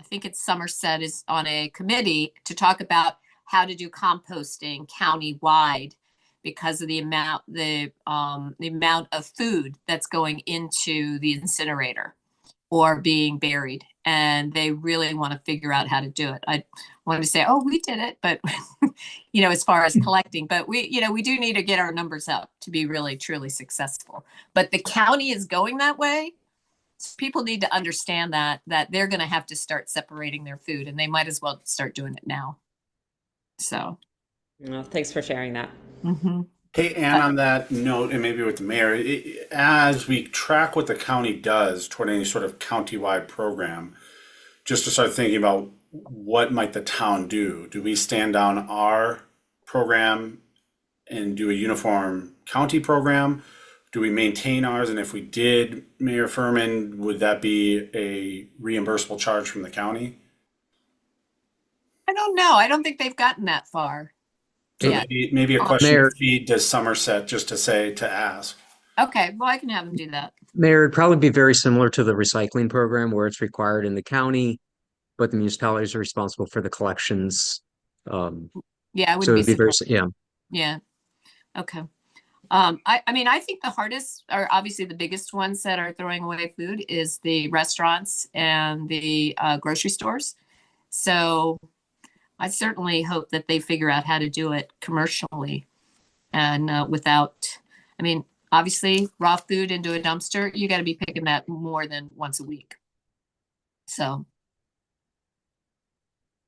think it's Somerset is on a committee to talk about how to do composting county-wide because of the amount of food that's going into the incinerator or being buried, and they really want to figure out how to do it. I wanted to say, oh, we did it, but as far as collecting, but we do need to get our numbers up to be really truly successful. But the county is going that way. So people need to understand that they're going to have to start separating their food, and they might as well start doing it now. So, well, thanks for sharing that. Mm-hmm. Hey, Ann, on that note, and maybe with the mayor, as we track what the county does toward any sort of county-wide program, just to start thinking about what might the town do? Do we stand down our program and do a uniform county program? Do we maintain ours? And if we did, Mayor Furman, would that be a reimbursable charge from the county? I don't know. I don't think they've gotten that far. So Yeah. maybe a question Mayor, to feed to Somerset, just to ask. Okay, well, I can have them do that. Mayor, it'd probably be very similar to the recycling program where it's required in the county, but the municipalities are responsible for the collections. Yeah, I So wouldn't it'd be very, surprised. Yeah. Okay. I think the hardest, or obviously the biggest ones that are throwing away food, is the restaurants and the grocery stores. So I certainly hope that they figure out how to do it commercially and without, obviously raw food into a dumpster, you got to be picking that more than once a week. So,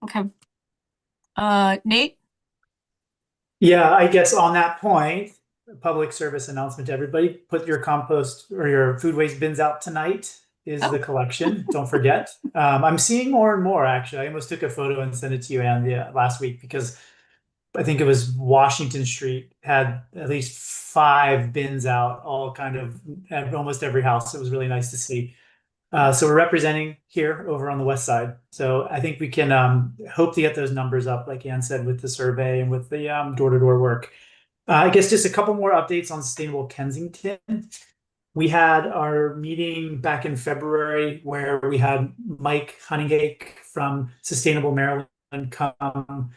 okay. Nate? Yeah, I guess on that point, public service announcement to everybody, put your compost or your food waste bins out tonight is the collection. Don't forget. I'm seeing more and more, actually. I almost took a photo and sent it to you, Ann, last week, because I think it was Washington Street had at least 5 bins out, all kind of at almost every house. It was really nice to see. So we're representing here over on the west side. So I think we can hope to get those numbers up, like Ann said, with the survey and with the door-to-door work. I guess just a couple more updates on Sustainable Kensington. We had our meeting back in February where we had Mike Honeygake from Sustainable Maryland come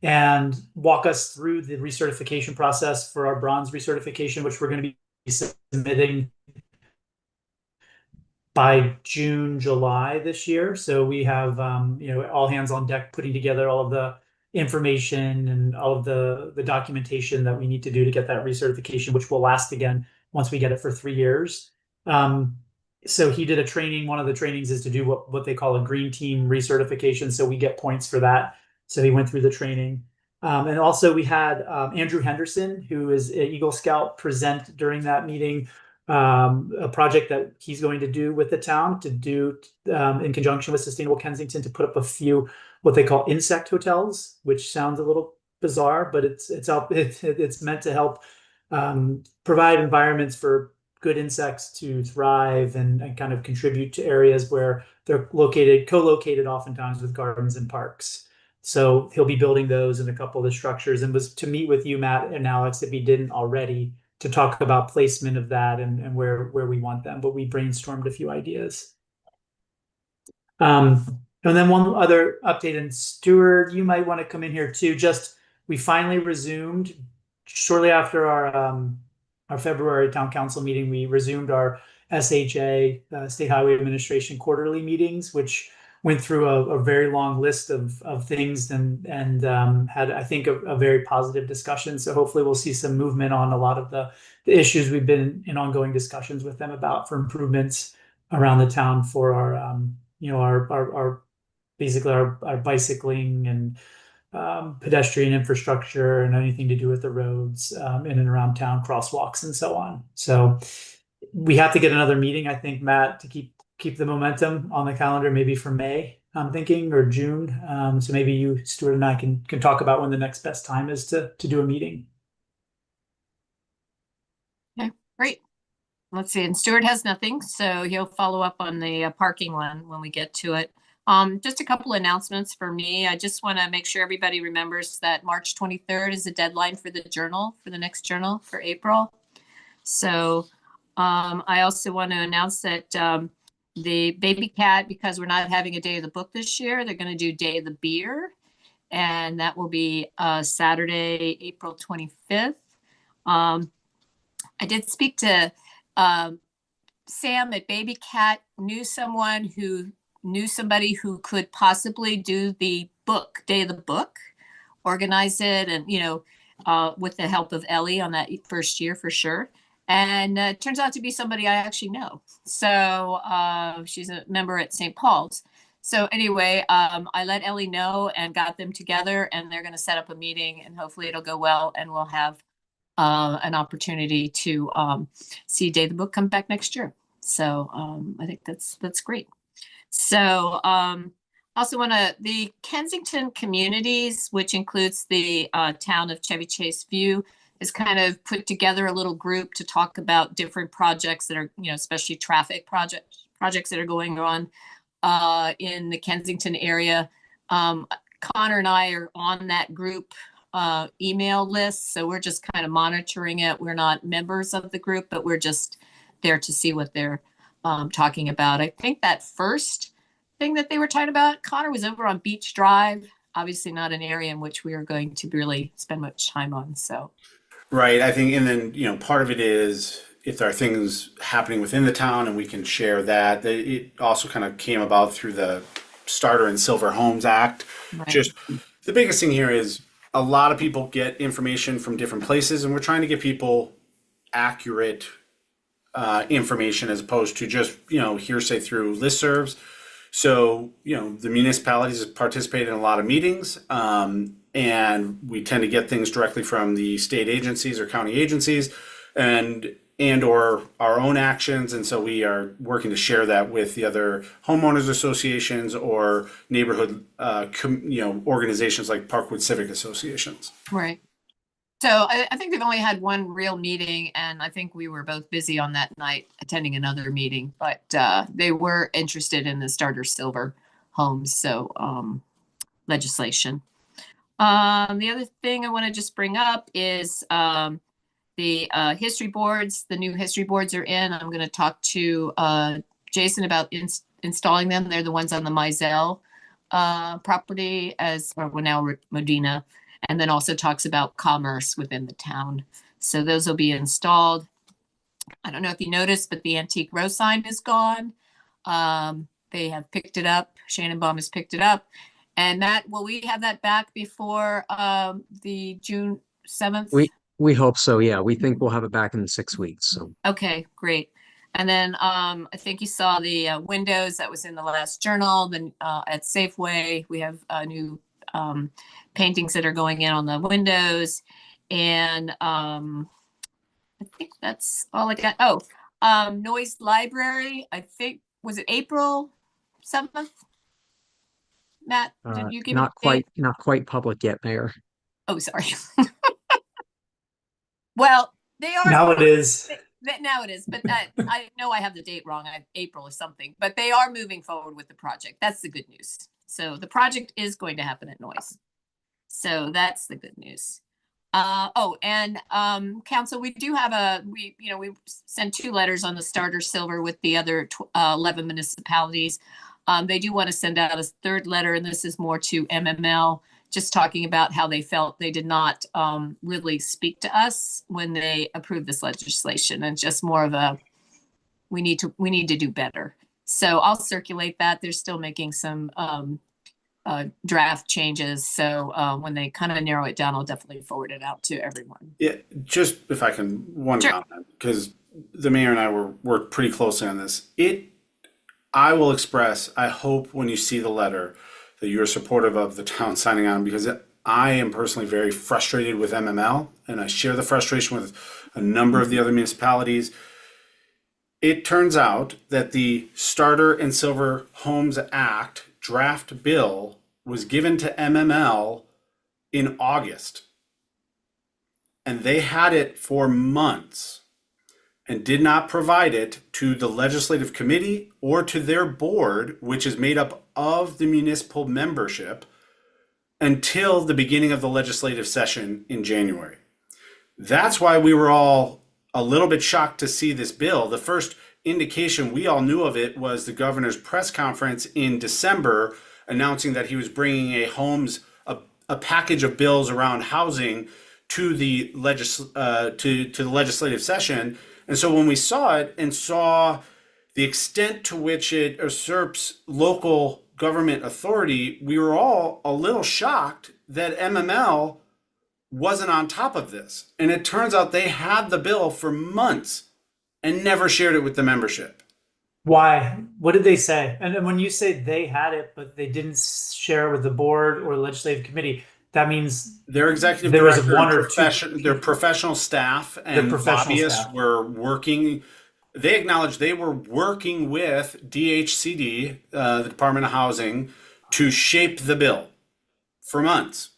and walk us through the recertification process for our bronze recertification, which we're going to be submitting by June, July this year. So we have, all hands on deck putting together all of the information and all of the documentation that we need to do to get that recertification, which will last again once we get it for 3 years. So he did a training. One of the trainings is to do what they call a green team recertification. So we get points for that. So he went through the training. And also we had Andrew Henderson, who is an Eagle Scout, present during that meeting a project that he's going to do with the town to do in conjunction with Sustainable Kensington to put up a few what they call insect hotels, which sounds a little bizarre, but it's meant to help provide environments for good insects to thrive and kind of contribute to areas where they're co-located oftentimes with gardens and parks. So he'll be building those in a couple of the structures, and was to meet with you, Matt and Alex, if he didn't already, to talk about placement of that and where we want them. But we brainstormed a few ideas. And then one other update, and Stuart, you might want to come in here too. Just we finally resumed shortly after our February town council meeting. We resumed our SHA, State Highway Administration quarterly meetings, which went through a very long list of things and had, I think, a very positive discussion. So hopefully we'll see some movement on a lot of the issues we've been in ongoing discussions with them about for improvements around the town for our basically our bicycling and pedestrian infrastructure and anything to do with the roads in and around town, crosswalks and so on. So we have to get another meeting, I think, Matt, to keep the momentum on the calendar, maybe for May, I'm thinking, or June. So maybe you, Stuart, and I can talk about when the next best time is to do a meeting. Okay, great. Let's see. And Stuart has nothing, so he'll follow up on the parking one when we get to it. Just a couple announcements for me. I just want to make sure everybody remembers that March 23rd is the deadline for the journal, for the next journal for April. So I also want to announce that the Baby Cat, because we're not having a Day of the Book this year, they're going to do Day of the Beer. And that will be Saturday, April 25th. I did speak to Sam at Baby Cat, knew somebody who could possibly do the book, Day of the Book, organize it, and, with the help of Ellie on that first year for sure. And it turns out to be somebody I actually know. So she's a member at St. Paul's. So anyway, I let Ellie know and got them together, and they're going to set up a meeting, and hopefully it'll go well, and we'll have an opportunity to see Day of the Book come back next year. So I think that's great. So also the Kensington communities, which includes the town of Chevy Chase View, is kind of put together a little group to talk about different projects that are, especially traffic projects that are going on in the Kensington area. Connor and I are on that group email list, so we're just kind of monitoring it. We're not members of the group, but we're just there to see what they're talking about. I think that first thing that they were talking about, Connor, was over on Beach Drive. Obviously not an area in which we are going to really spend much time on. So. Right. I think, and then, part of it is if there are things happening within the town and we can share that. It also kind of came about through the Starter and Silver Homes Act. Right. Just the biggest thing here is a lot of people get information from different places, and we're trying to give people accurate information as opposed to just, hearsay through listservs. So, the municipalities participate in a lot of meetings, and we tend to get things directly from the state agencies or county agencies and or our own actions. And so we are working to share that with the other homeowners associations or neighborhood, organizations like Parkwood Civic Associations. Right. So I think they've only had one real meeting, and I think we were both busy on that night attending another meeting, but they were interested in the Starter Silver Homes, so legislation. The other thing I want to just bring up is the history boards. The new history boards are in. I'm going to talk to Jason about installing them. They're the ones on the Mizell property now Modena. And then also talks about commerce within the town. So those will be installed. I don't know if you noticed, but the antique row sign is gone. They have picked it up. Shannonbaum has picked it up. And that, will we have that back before the June 7th? We hope so. Yeah, we think we'll have it back in 6 weeks. So Okay, great. And then I think you saw the windows that was in the last journal. Then at Safeway, we have new paintings that are going in on the windows. And I think that's all I got. Oh, Noise Library, I think, was it April 7th? Matt, did you give not it? not quite public yet, Mayor. Oh, sorry. Well, they are. Now it is. Now it is, but I know I have the date wrong. I have April or something, but they are moving forward with the project. That's the good news. So the project is going to happen at Noise. So that's the good news. Council, we do have we sent 2 letters on the starter silver with the other 11 municipalities. They do want to send out a 3rd letter, and this is more to MML, just talking about how they felt they did not really speak to us when they approved this legislation, and just more of a, we need to do better. So I'll circulate that. They're still making some draft changes. So when they kind of narrow it down, I'll definitely forward it out to everyone. Yeah, just if I can, one Sure. comment, because the mayor and I worked pretty closely on this. I will express, I hope when you see the letter that you're supportive of the town signing on, because I am personally very frustrated with MML, and I share the frustration with a number of the other municipalities. It turns out that the Starter and Silver Homes Act draft bill was given to MML in August, and they had it for months and did not provide it to the legislative committee or to their board, which is made up of the municipal membership, until the beginning of the legislative session in January. That's why we were all a little bit shocked to see this bill. The first indication we all knew of it was the governor's press conference in December announcing that he was bringing a package of bills around housing to the legislative session. And so when we saw it and saw the extent to which it usurps local government authority, we were all a little shocked that MML wasn't on top of this. And it turns out they had the bill for months and never shared it with the membership. Why? What did they say? And when you say they had it, but they didn't share it with the board or legislative committee, that means their executive there was director, one or two. their professional staff and lobbyists were working. They acknowledged they were working with DHCD, the Department of Housing, to shape the bill for months,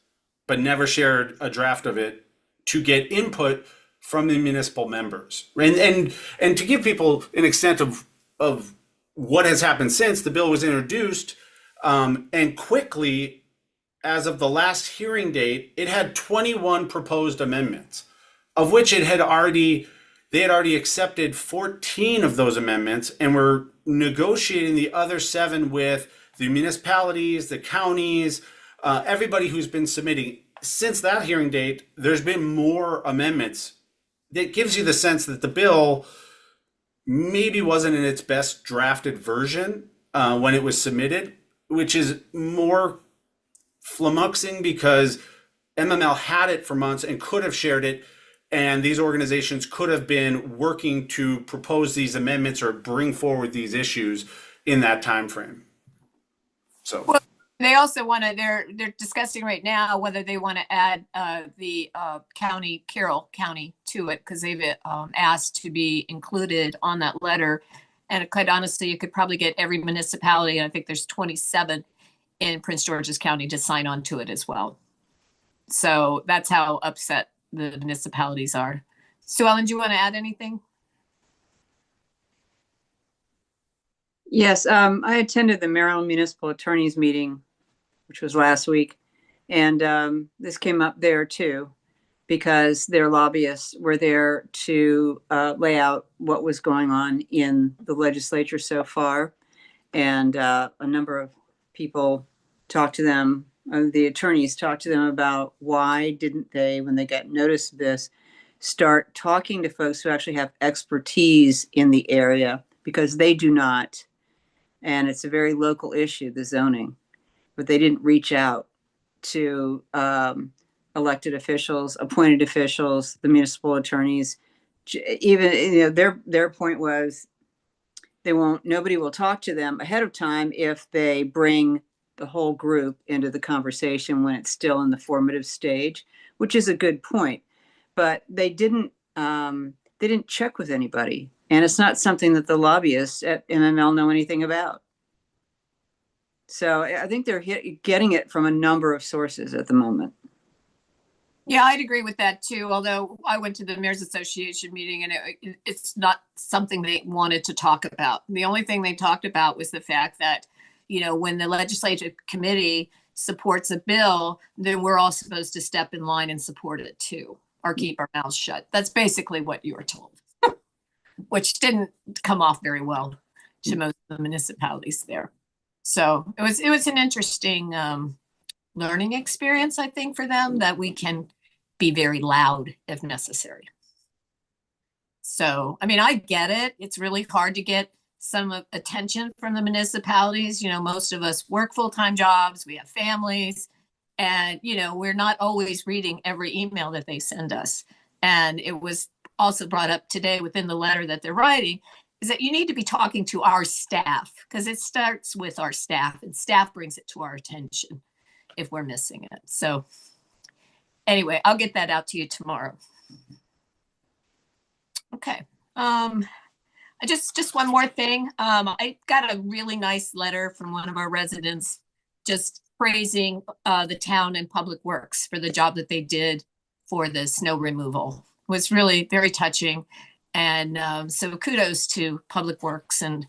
but never shared a draft of it to get input from the municipal members. And to give people an extent of what has happened since the bill was introduced, and quickly, as of the last hearing date, it had 21 proposed amendments, of which they had already accepted 14 of those amendments, and were negotiating the other 7 with the municipalities, the counties, everybody who's been submitting. Since that hearing date, there's been more amendments. That gives you the sense that the bill maybe wasn't in its best drafted version when it was submitted, which is more flummoxing because MML had it for months and could have shared it, and these organizations could have been working to propose these amendments or bring forward these issues in that time frame. So well, they also want to, they're discussing right now whether they want to add the Carroll County to it, because they've asked to be included on that letter. And quite honestly, you could probably get every municipality, and I think there's 27 in Prince George's County, to sign on to it as well. So that's how upset the municipalities are. Sue Ellen, do you want to add anything? Yes, I attended the Maryland Municipal Attorneys meeting, which was last week. And this came up there too, because their lobbyists were there to lay out what was going on in the legislature so far. And a number of people talked to them, the attorneys talked to them about why didn't they, when they got notice of this, start talking to folks who actually have expertise in the area, because they do not. And it's a very local issue, the zoning. but they didn't reach out to elected officials, appointed officials, the municipal attorneys. Even their point was nobody will talk to them ahead of time if they bring the whole group into the conversation when it's still in the formative stage, which is a good point. But they didn't check with anybody, and it's not something that the lobbyists at MML know anything about. So I think they're getting it from a number of sources at the moment. Yeah, I'd agree with that too. Although I went to the Mayor's Association meeting and it's not something they wanted to talk about. The only thing they talked about was the fact that, when the legislative committee supports a bill, then we're all supposed to step in line and support it too, or keep our mouths shut. That's basically what you were told, which didn't come off very well to most of the municipalities there. So it was an interesting learning experience, I think, for them, that we can be very loud if necessary. So, I mean, I get it. It's really hard to get some attention from the municipalities. Most of us work full-time jobs, we have families, and, we're not always reading every email that they send us. And it was also brought up today within the letter that they're writing, is that you need to be talking to our staff, because it starts with our staff, and staff brings it to our attention if we're missing it. So anyway, I'll get that out to you tomorrow. Okay. Just one more thing. I got a really nice letter from one of our residents just praising the town and Public Works for the job that they did for the snow removal. It was really very touching. And so kudos to Public Works and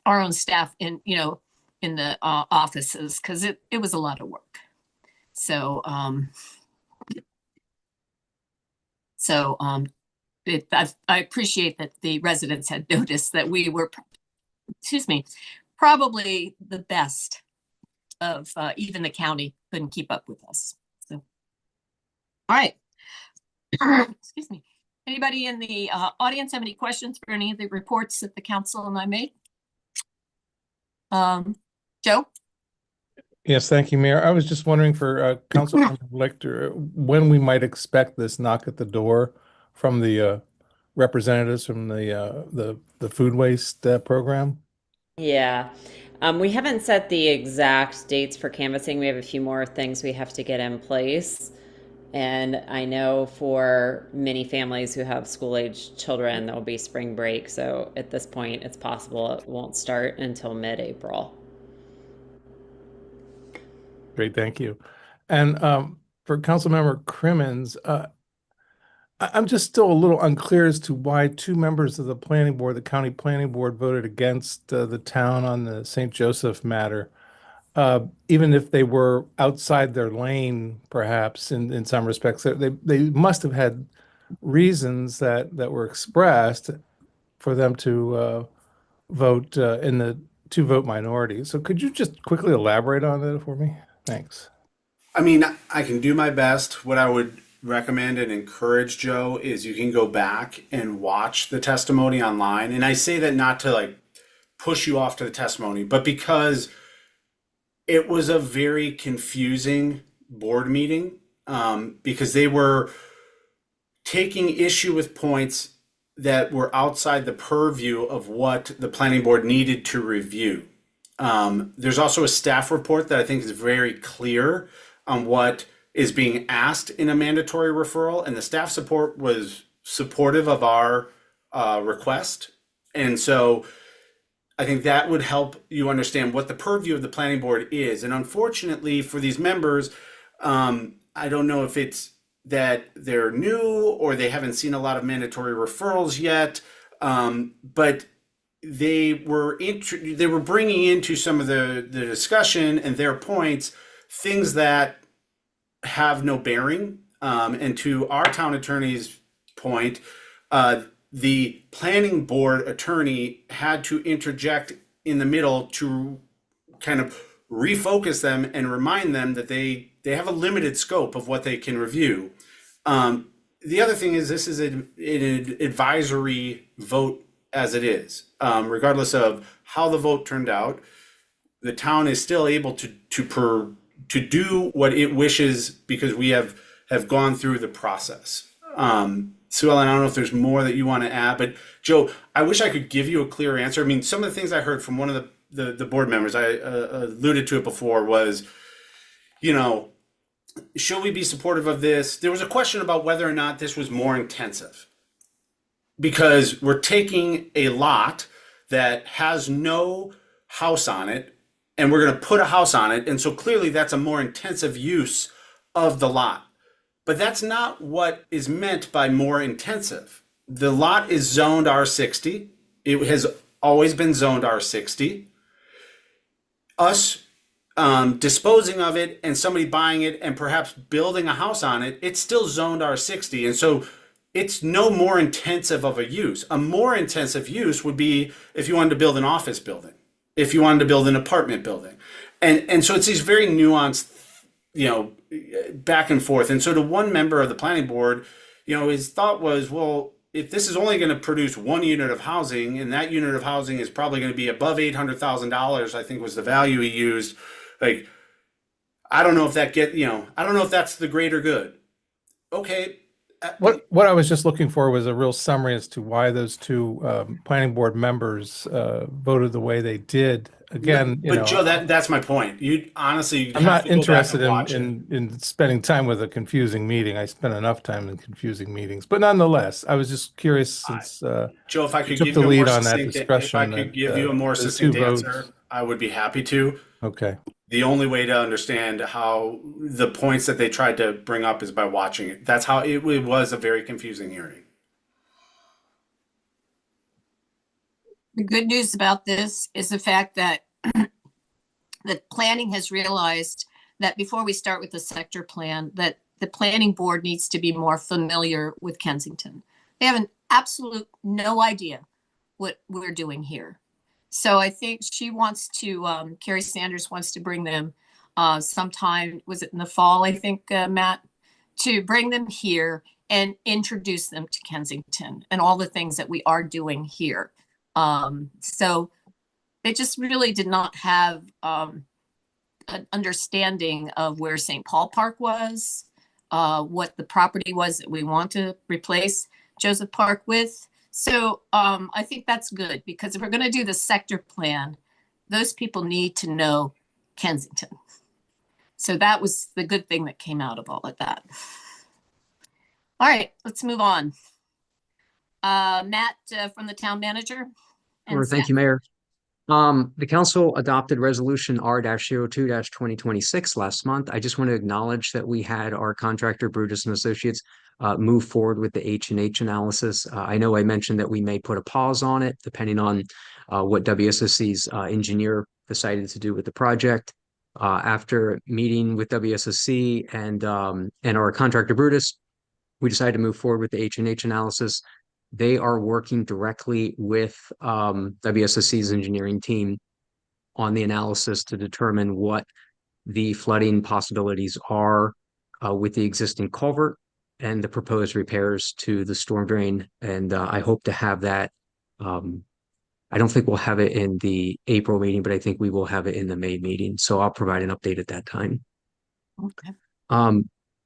our own staff in the offices, because it was a lot of work. So I appreciate that the residents had noticed that we were, probably the best of even the county couldn't keep up with us. So, all right. Excuse me. Anybody in the audience have any questions for any of the reports that the council and I made? Joe? Yes, thank you, Mayor. I was just wondering for Councilmember Lecter, when we might expect this knock at the door from the representatives from the food waste program? Yeah. We haven't set the exact dates for canvassing. We have a few more things we have to get in place. And I know for many families who have school-age children, there'll be spring break. So at this point, it's possible it won't start until mid-April. Great, thank you. And for Councilmember Crimmins, I'm just still a little unclear as to why two members of the planning board, the county planning board, voted against the town on the St. Joseph matter. Even if they were outside their lane, perhaps in some respects, they must have had reasons that were expressed for them to vote in the two-vote minority. So could you just quickly elaborate on that for me? Thanks. I mean, I can do my best. What I would recommend and encourage, Joe, is you can go back and watch the testimony online. And I say that not to push you off to the testimony, but because it was a very confusing board meeting, because they were taking issue with points that were outside the purview of what the planning board needed to review. There's also a staff report that I think is very clear on what is being asked in a mandatory referral, and the staff support was supportive of our request. And so I think that would help you understand what the purview of the planning board is. And unfortunately for these members, I don't know if it's that they're new or they haven't seen a lot of mandatory referrals yet, but they were bringing into some of the discussion and their points things that have no bearing. And to our town attorney's point, the planning board attorney had to interject in the middle to kind of refocus them and remind them that they have a limited scope of what they can review. The other thing is this is an advisory vote as it is, regardless of how the vote turned out. the town is still able to do what it wishes because we have gone through the process. Sue Ellen, I don't know if there's more that you want to add, but Joe, I wish I could give you a clear answer. I mean, some of the things I heard from one of the board members, I alluded to it before, was, you know, should we be supportive of this? There was a question about whether or not this was more intensive, because we're taking a lot that has no house on it and we're going to put a house on it. And so clearly that's a more intensive use of the lot. But that's not what is meant by more intensive. The lot is zoned R60. It has always been zoned R60. Us disposing of it and somebody buying it and perhaps building a house on it, it's still zoned R60. And so it's no more intensive of a use. A more intensive use would be if you wanted to build an office building, if you wanted to build an apartment building. And so it's these very nuanced, you know, back and forth. And so to one member of the planning board, you know, his thought was, well, if this is only going to produce one unit of housing, and that unit of housing is probably going to be above $800,000, I think was the value he used. Like, I don't know if that I don't know if that's the greater good. Okay. What I was just looking for was a real summary as to why those two planning board members voted the way they did. Again, but you know, Joe, that's my point. You honestly, I'm not interested in in spending time with a confusing meeting. I spent enough time in confusing meetings, but nonetheless, I was just curious since Joe, if I could took give the you a lead more on that succinct, discussion, if I could give you a more those two succinct answer, votes. I would be happy to. Okay. The only way to understand how the points that they tried to bring up is by watching it. That's how it was a very confusing hearing. The good news about this is the fact that the planning has realized that before we start with the sector plan, that the planning board needs to be more familiar with Kensington. They have an absolute no idea what we're doing here. So I think she wants to, Carrie Sanders wants to bring them sometime, was it in the fall, I think, Matt, to bring them here and introduce them to Kensington and all the things that we are doing here. So they just really did not have an understanding of where St. Paul Park was, what the property was that we want to replace Joseph Park with. So I think that's good, because if we're going to do the sector plan, those people need to know Kensington. So that was the good thing that came out of all of that. All right, let's move on. Matt, from the town manager. Sure, thank you, Mayor. The council adopted resolution R-02-2026 last month. I just want to acknowledge that we had our contractor, Brutus and Associates, move forward with the H&H analysis. I know I mentioned that we may put a pause on it depending on what WSSC's engineer decided to do with the project. After meeting with WSSC and our contractor, Brutus, we decided to move forward with the H&H analysis. They are working directly with WSSC's engineering team on the analysis to determine what the flooding possibilities are with the existing culvert and the proposed repairs to the storm drain. And I hope to have that. I don't think we'll have it in the April meeting, but I think we will have it in the May meeting. So I'll provide an update at that time. Okay.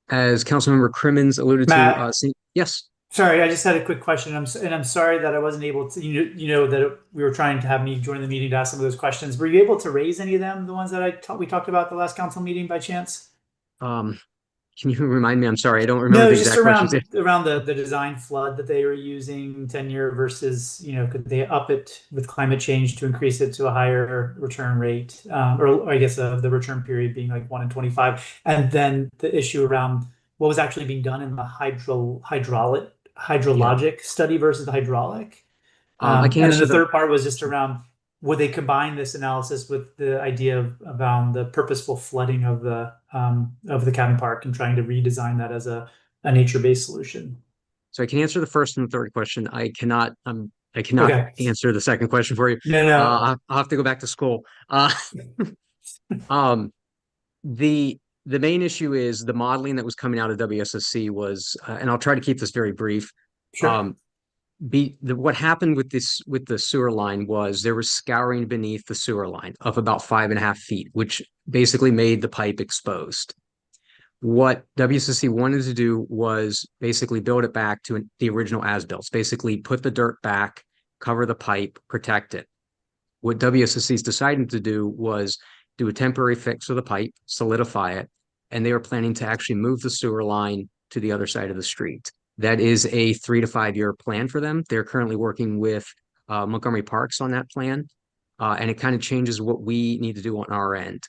As Councilmember Crimmins alluded Matt, to, yes. Sorry, I just had a quick question. I'm sorry that I wasn't able to. You know that we were trying to have me join the meeting to ask some of those questions. Were you able to raise any of them? The ones that we talked about the last council meeting by chance? Can you remind me? I'm sorry, I don't remember No, the just exact questions. around the design flood that they were using 10-year versus, could they up it with climate change to increase it to a higher return rate, or I guess the return period being like 1 in 25, and then the issue around what was actually being done in the hydrologic study versus the hydraulic. I can and answer then the third part was just around, would they combine this analysis with the idea of around the purposeful flooding of the cabin park and trying to redesign that as a nature-based solution? So I can answer the first and the third question. I cannot answer the second question for you. No. I'll have to go back to school. The main issue is the modeling that was coming out of WSSC was, and I'll try to keep this very brief. Sure. what happened with the sewer line was there was scouring beneath the sewer line of about 5.5 feet, which basically made the pipe exposed. What WSSC wanted to do was basically build it back to the original as-built, basically put the dirt back, cover the pipe, protect it. What WSSC's decided to do was do a temporary fix of the pipe, solidify it, and they were planning to actually move the sewer line to the other side of the street. That is a 3 to 5 year plan for them. They're currently working with Montgomery Parks on that plan, and it kind of changes what we need to do on our end.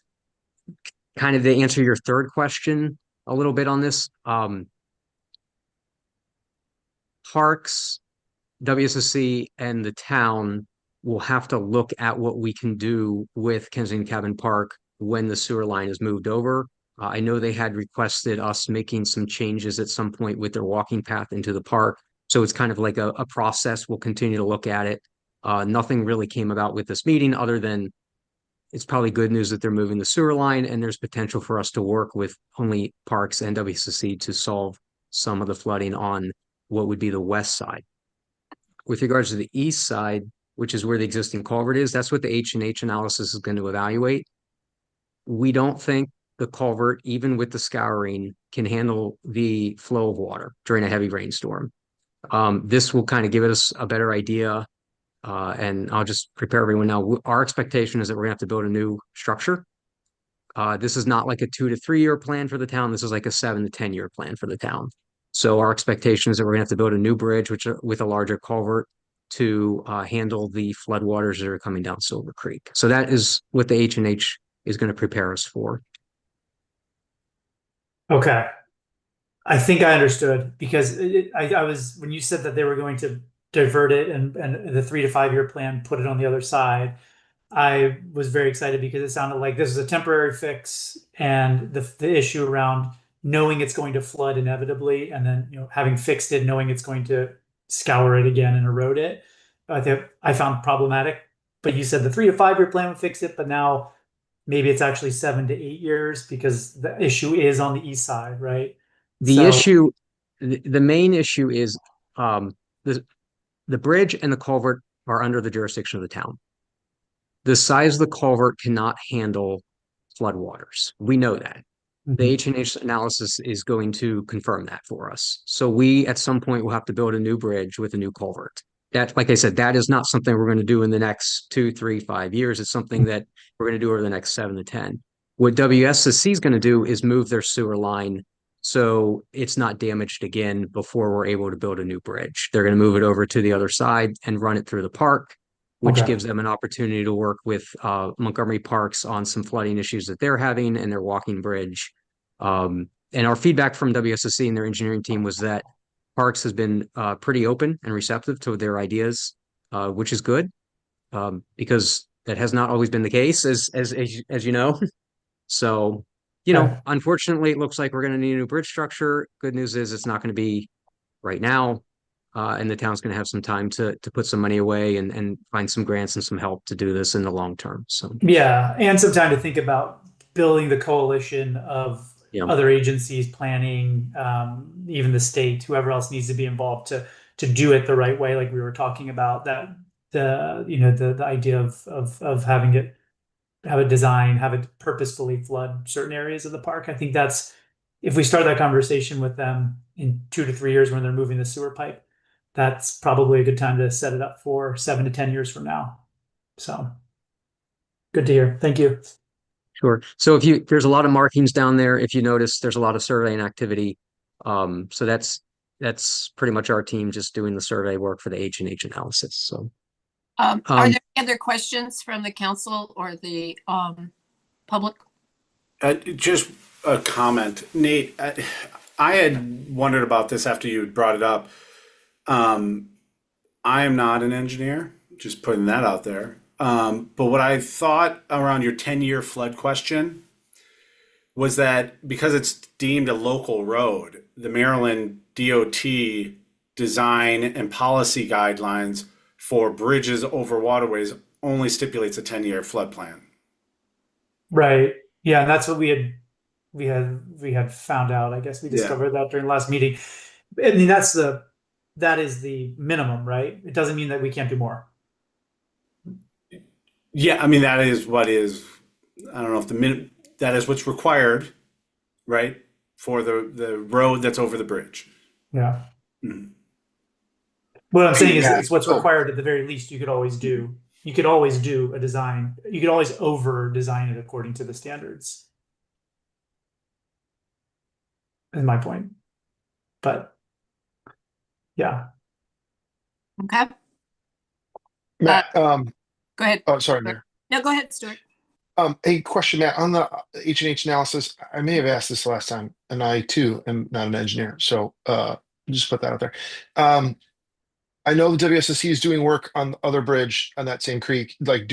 Kind of to answer your third question a little bit on this, Parks, WSSC, and the town will have to look at what we can do with Kensington Cabin Park when the sewer line is moved over. I know they had requested us making some changes at some point with their walking path into the park. So it's kind of like a process. We'll continue to look at it. Nothing really came about with this meeting other than it's probably good news that they're moving the sewer line, and there's potential for us to work with only Parks and WSSC to solve some of the flooding on what would be the west side. With regards to the east side, which is where the existing culvert is, that's what the H&H analysis is going to evaluate. We don't think the culvert, even with the scouring, can handle the flow of water during a heavy rainstorm. This will kind of give us a better idea. And I'll just prepare everyone now. Our expectation is that we're gonna have to build a new structure. This is not like a 2 to 3 year plan for the town. This is like a 7 to 10 year plan for the town. So our expectation is that we're gonna have to build a new bridge, with a larger culvert to handle the floodwaters that are coming down Silver Creek. So that is what the H&H is going to prepare us for. Okay. I think I understood because I was, when you said that they were going to divert it and the 3 to 5 year plan, put it on the other side, I was very excited because it sounded like this is a temporary fix, and the issue around knowing it's going to flood inevitably, and then, you know, having fixed it, knowing it's going to scour it again and erode it, I found problematic. But you said the 3 to 5 year plan would fix it, but now maybe it's actually 7 to 8 years because the issue is on the east side, right? The main issue is the bridge and the culvert are under the jurisdiction of the town. The size of the culvert cannot handle floodwaters. We know that. The H&H analysis is going to confirm that for us. So we, at some point, will have to build a new bridge with a new culvert. That, like I said, that is not something we're going to do in the next 2, 3, 5 years. It's something that we're going to do over the next 7 to 10. What WSSC is going to do is move their sewer line so it's not damaged again before we're able to build a new bridge. They're going to move it over to the other side and run it through the park, which gives them an opportunity to work with Montgomery Parks on some flooding issues that they're having and their walking bridge. And our feedback from WSSC and their engineering team was that Parks has been pretty open and receptive to their ideas, which is good, because that has not always been the case, as you know. So, you know, unfortunately, it looks like we're going to need a new bridge structure. Good news is it's not going to be right now. And the town's going to have some time to put some money away and find some grants and some help to do this in the long term. So yeah, and some time to think about building the coalition of other agencies, planning, even the state, whoever else needs to be involved to do it the right way, like we were talking about. That the idea of having it, have a design, have it purposefully flood certain areas of the park. I think that's, if we start that conversation with them in 2 to 3 years when they're moving the sewer pipe, that's probably a good time to set it up for 7 to 10 years from now. So good to hear. Thank you. Sure. So there's a lot of markings down there. If you notice, there's a lot of surveying activity. So that's pretty much our team just doing the survey work for the H&H analysis. So are there any other questions from the council or the public? Just a comment, Nate. I had wondered about this after you brought it up. I am not an engineer, just putting that out there. But what I thought around your 10-year flood question was that because it's deemed a local road, the Maryland DOT design and policy guidelines for bridges over waterways only stipulates a 10-year flood plan. Right. Yeah, and that's what we had found out. I guess we discovered that during the last meeting. I mean, that's the that is the minimum, right? It doesn't mean that we can't do more. Yeah, I mean, that is what is, I don't know if that is what's required, right? For the road that's over the bridge. Yeah. Mhm. What I'm saying is Yeah. it's what's Oh. required at the very least. You could always do a design. You could always over design it according to the standards. Is my point. But yeah. Okay, Matt, go ahead. oh, sorry, Mayor. No, go ahead, Stuart. A question, Matt, on the H&H analysis, I may have asked this last time, and I too am not an engineer, so just put that out there. I know the WSSC is doing work on the other bridge on that same creek. Like,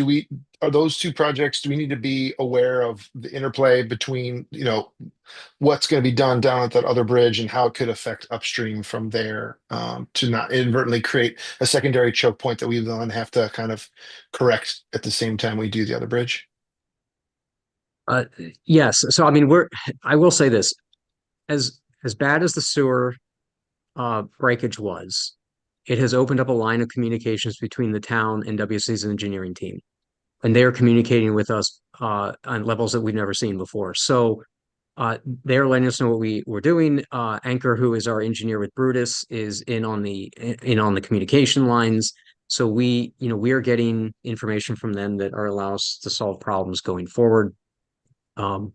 are those two projects, do we need to be aware of the interplay between, what's going to be done down at that other bridge and how it could affect upstream from there, to not inadvertently create a secondary choke point that we then have to kind of correct at the same time we do the other bridge? Yes. So I mean, I will say this, as bad as the sewer breakage was, it has opened up a line of communications between the town and WSC's engineering team. And they're communicating with us on levels that we've never seen before. So they're letting us know what we're doing. Anchor, who is our engineer with Brutus, is in on the communication lines. So we are getting information from them that are allow us to solve problems going forward. And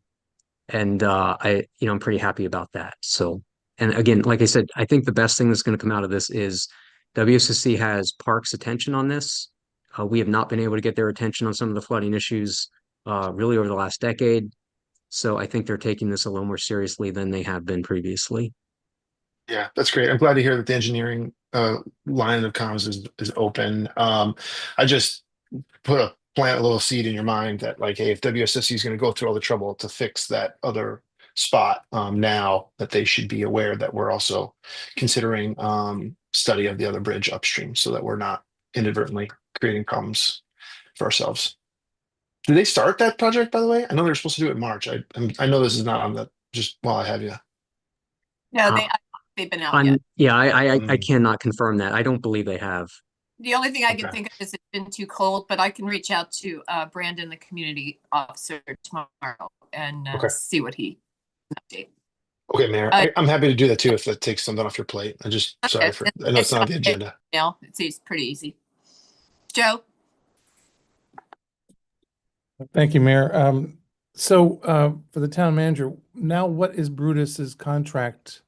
I'm pretty happy about that. So, and again, like I said, I think the best thing that's going to come out of this is WSSC has Parks' attention on this. We have not been able to get their attention on some of the flooding issues really over the last decade. So I think they're taking this a little more seriously than they have been previously. Yeah, that's great. I'm glad to hear that the engineering line of comms is open. I just plant a little seed in your mind that, like, hey, if WSSC is going to go through all the trouble to fix that other spot, now that they should be aware that we're also considering study of the other bridge upstream, so that we're not inadvertently creating problems for ourselves. Did they start that project, by the way? I know they're supposed to do it in March. I know this is not on the, just while I have you. No, they've been out yet. Yeah, I cannot confirm that. I don't believe they have. The only thing I can Okay. think of is it's been too cold, but I can reach out to Brandon, the community officer, tomorrow and Okay. see what he update. Okay, Mayor, I'm happy to do that too if that takes something off your plate. I know it's not on the agenda. No, it's pretty easy. Joe? Thank you, Mayor. So for the town manager, now what is Brutus's contract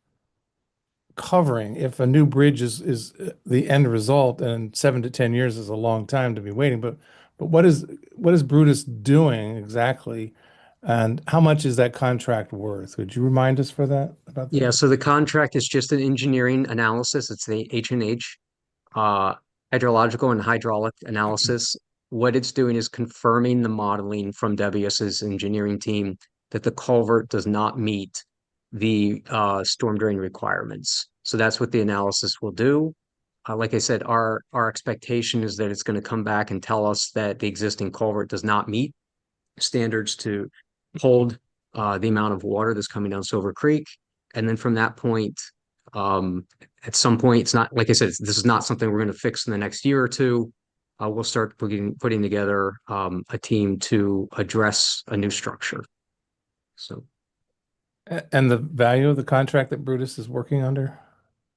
covering? If a new bridge is the end result, and 7 to 10 years is a long time to be waiting, but what is Brutus doing exactly, and how much is that contract worth? Would you remind us about that? Yeah, so the contract is just an engineering analysis. It's the H&H, hydrological and hydraulic analysis. What it's doing is confirming the modeling from WS's engineering team that the culvert does not meet the storm drain requirements. So that's what the analysis will do. Like I said, our expectation is that it's going to come back and tell us that the existing culvert does not meet standards to hold the amount of water that's coming down Silver Creek. And then from that point, at some point, it's not, like I said, this is not something we're going to fix in the next year or two. We'll start putting together a team to address a new structure. So, And the value of the contract that Brutus is working under?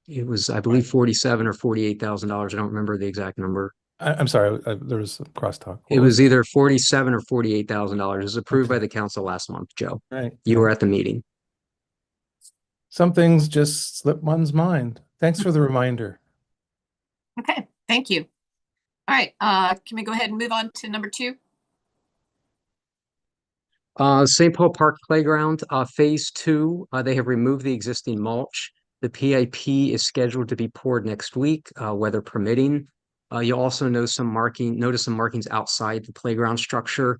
it was, I believe, $47,000 or $48,000. I don't remember the exact number. I'm sorry, there was some crosstalk. It was either $47,000 or $48,000. It was approved by the council last month, Joe. Right. You were at the meeting. Some things just slip one's mind. Thanks for the reminder. Okay, thank you. All right, can we go ahead and move on to number 2? St. Paul Park Playground, Phase 2, they have removed the existing mulch. The PIP is scheduled to be poured next week, weather permitting. You'll also notice some markings outside the playground structure.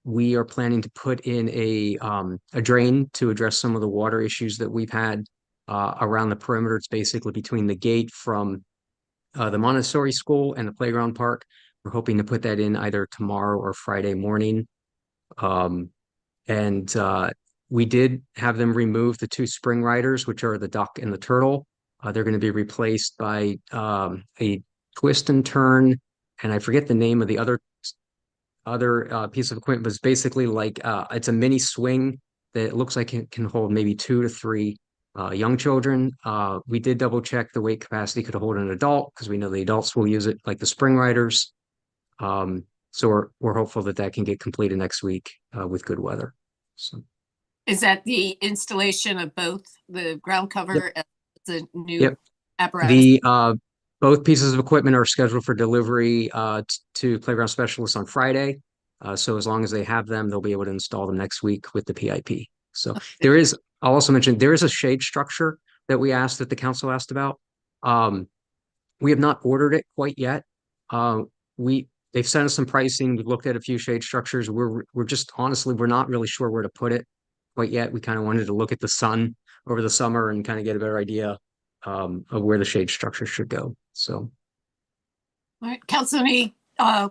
We are planning to put in a drain to address some of the water issues that we've had around the perimeter. It's basically between the gate from the Montessori school and the playground park. We're hoping to put that in either tomorrow or Friday morning. We did have them remove the 2 spring riders, which are the duck and the turtle. They're going to be replaced by a twist and turn, and I forget the name of the other piece of equipment, but it's basically like it's a mini swing that looks like it can hold maybe 2 to 3 young children. We did double check the weight capacity could hold an adult because we know the adults will use it, like the spring riders. So we're hopeful that that can get completed next week with good weather. So. Is that the installation of both the ground cover and the new apparatus? The both pieces of equipment are scheduled for delivery to playground specialists on Friday. So as long as they have them, they'll be able to install them next week with the PIP. So there is, I'll also mention, there is a shade structure that the council asked about. We have not ordered it quite yet. They've sent us some pricing. We've looked at a few shade structures. We're just, honestly, we're not really sure where to put it quite yet. We kind of wanted to look at the sun over the summer and kind of get a better idea of where the shade structure should go. So. All right, council, any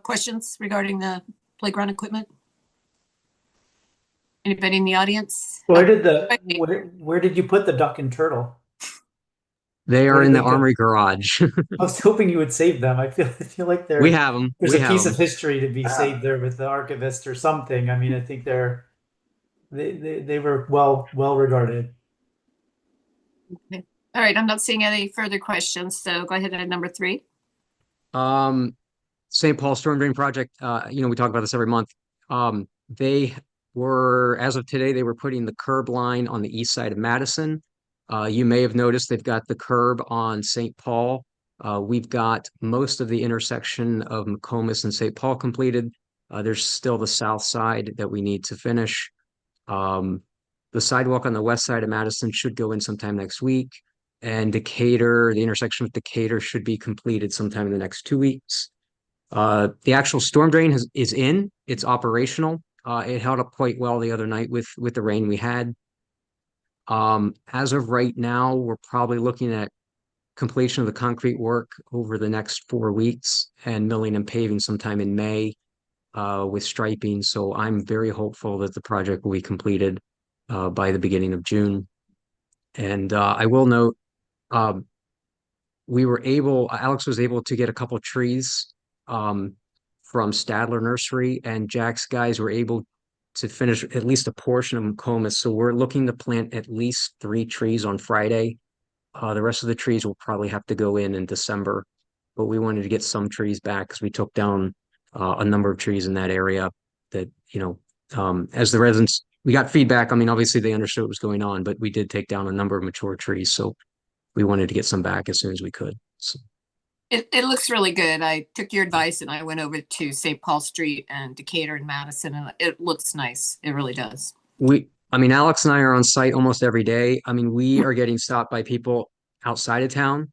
questions regarding the playground equipment? Anybody in the audience? Where did you put the duck and turtle? They are in the Armory garage. I was hoping you would save them. I feel like we have them. There's a piece of history to be saved there with the archivist or something. I mean, I think they were well regarded. Okay. All right, I'm not seeing any further questions, so go ahead at number 3. St. Paul Storm Drain Project. We talk about this every month. They were, as of today, they were putting the curb line on the east side of Madison. You may have noticed they've got the curb on St. Paul. We've got most of the intersection of McComas and St. Paul completed. There's still the south side that we need to finish. The sidewalk on the west side of Madison should go in sometime next week. And Decatur, the intersection with Decatur should be completed sometime in the next 2 weeks. The actual storm drain is in, it's operational. It held up quite well the other night with the rain we had. As of right now, we're probably looking at completion of the concrete work over the next 4 weeks and milling and paving sometime in May with striping. So I'm very hopeful that the project will be completed by the beginning of June. And I will note, Alex was able to get a couple trees from Stadler Nursery, and Jack's guys were able to finish at least a portion of McComas. So we're looking to plant at least 3 trees on Friday. The rest of the trees will probably have to go in December, but we wanted to get some trees back because we took down a number of trees in that area that, as the residents, we got feedback. I mean, obviously they understood what was going on, but we did take down a number of mature trees. So we wanted to get some back as soon as we could. So. It looks really good. I took your advice and I went over to St. Paul Street and Decatur and Madison, and it looks nice. It really does. Alex and I are on site almost every day. I mean, we are getting stopped by people outside of town,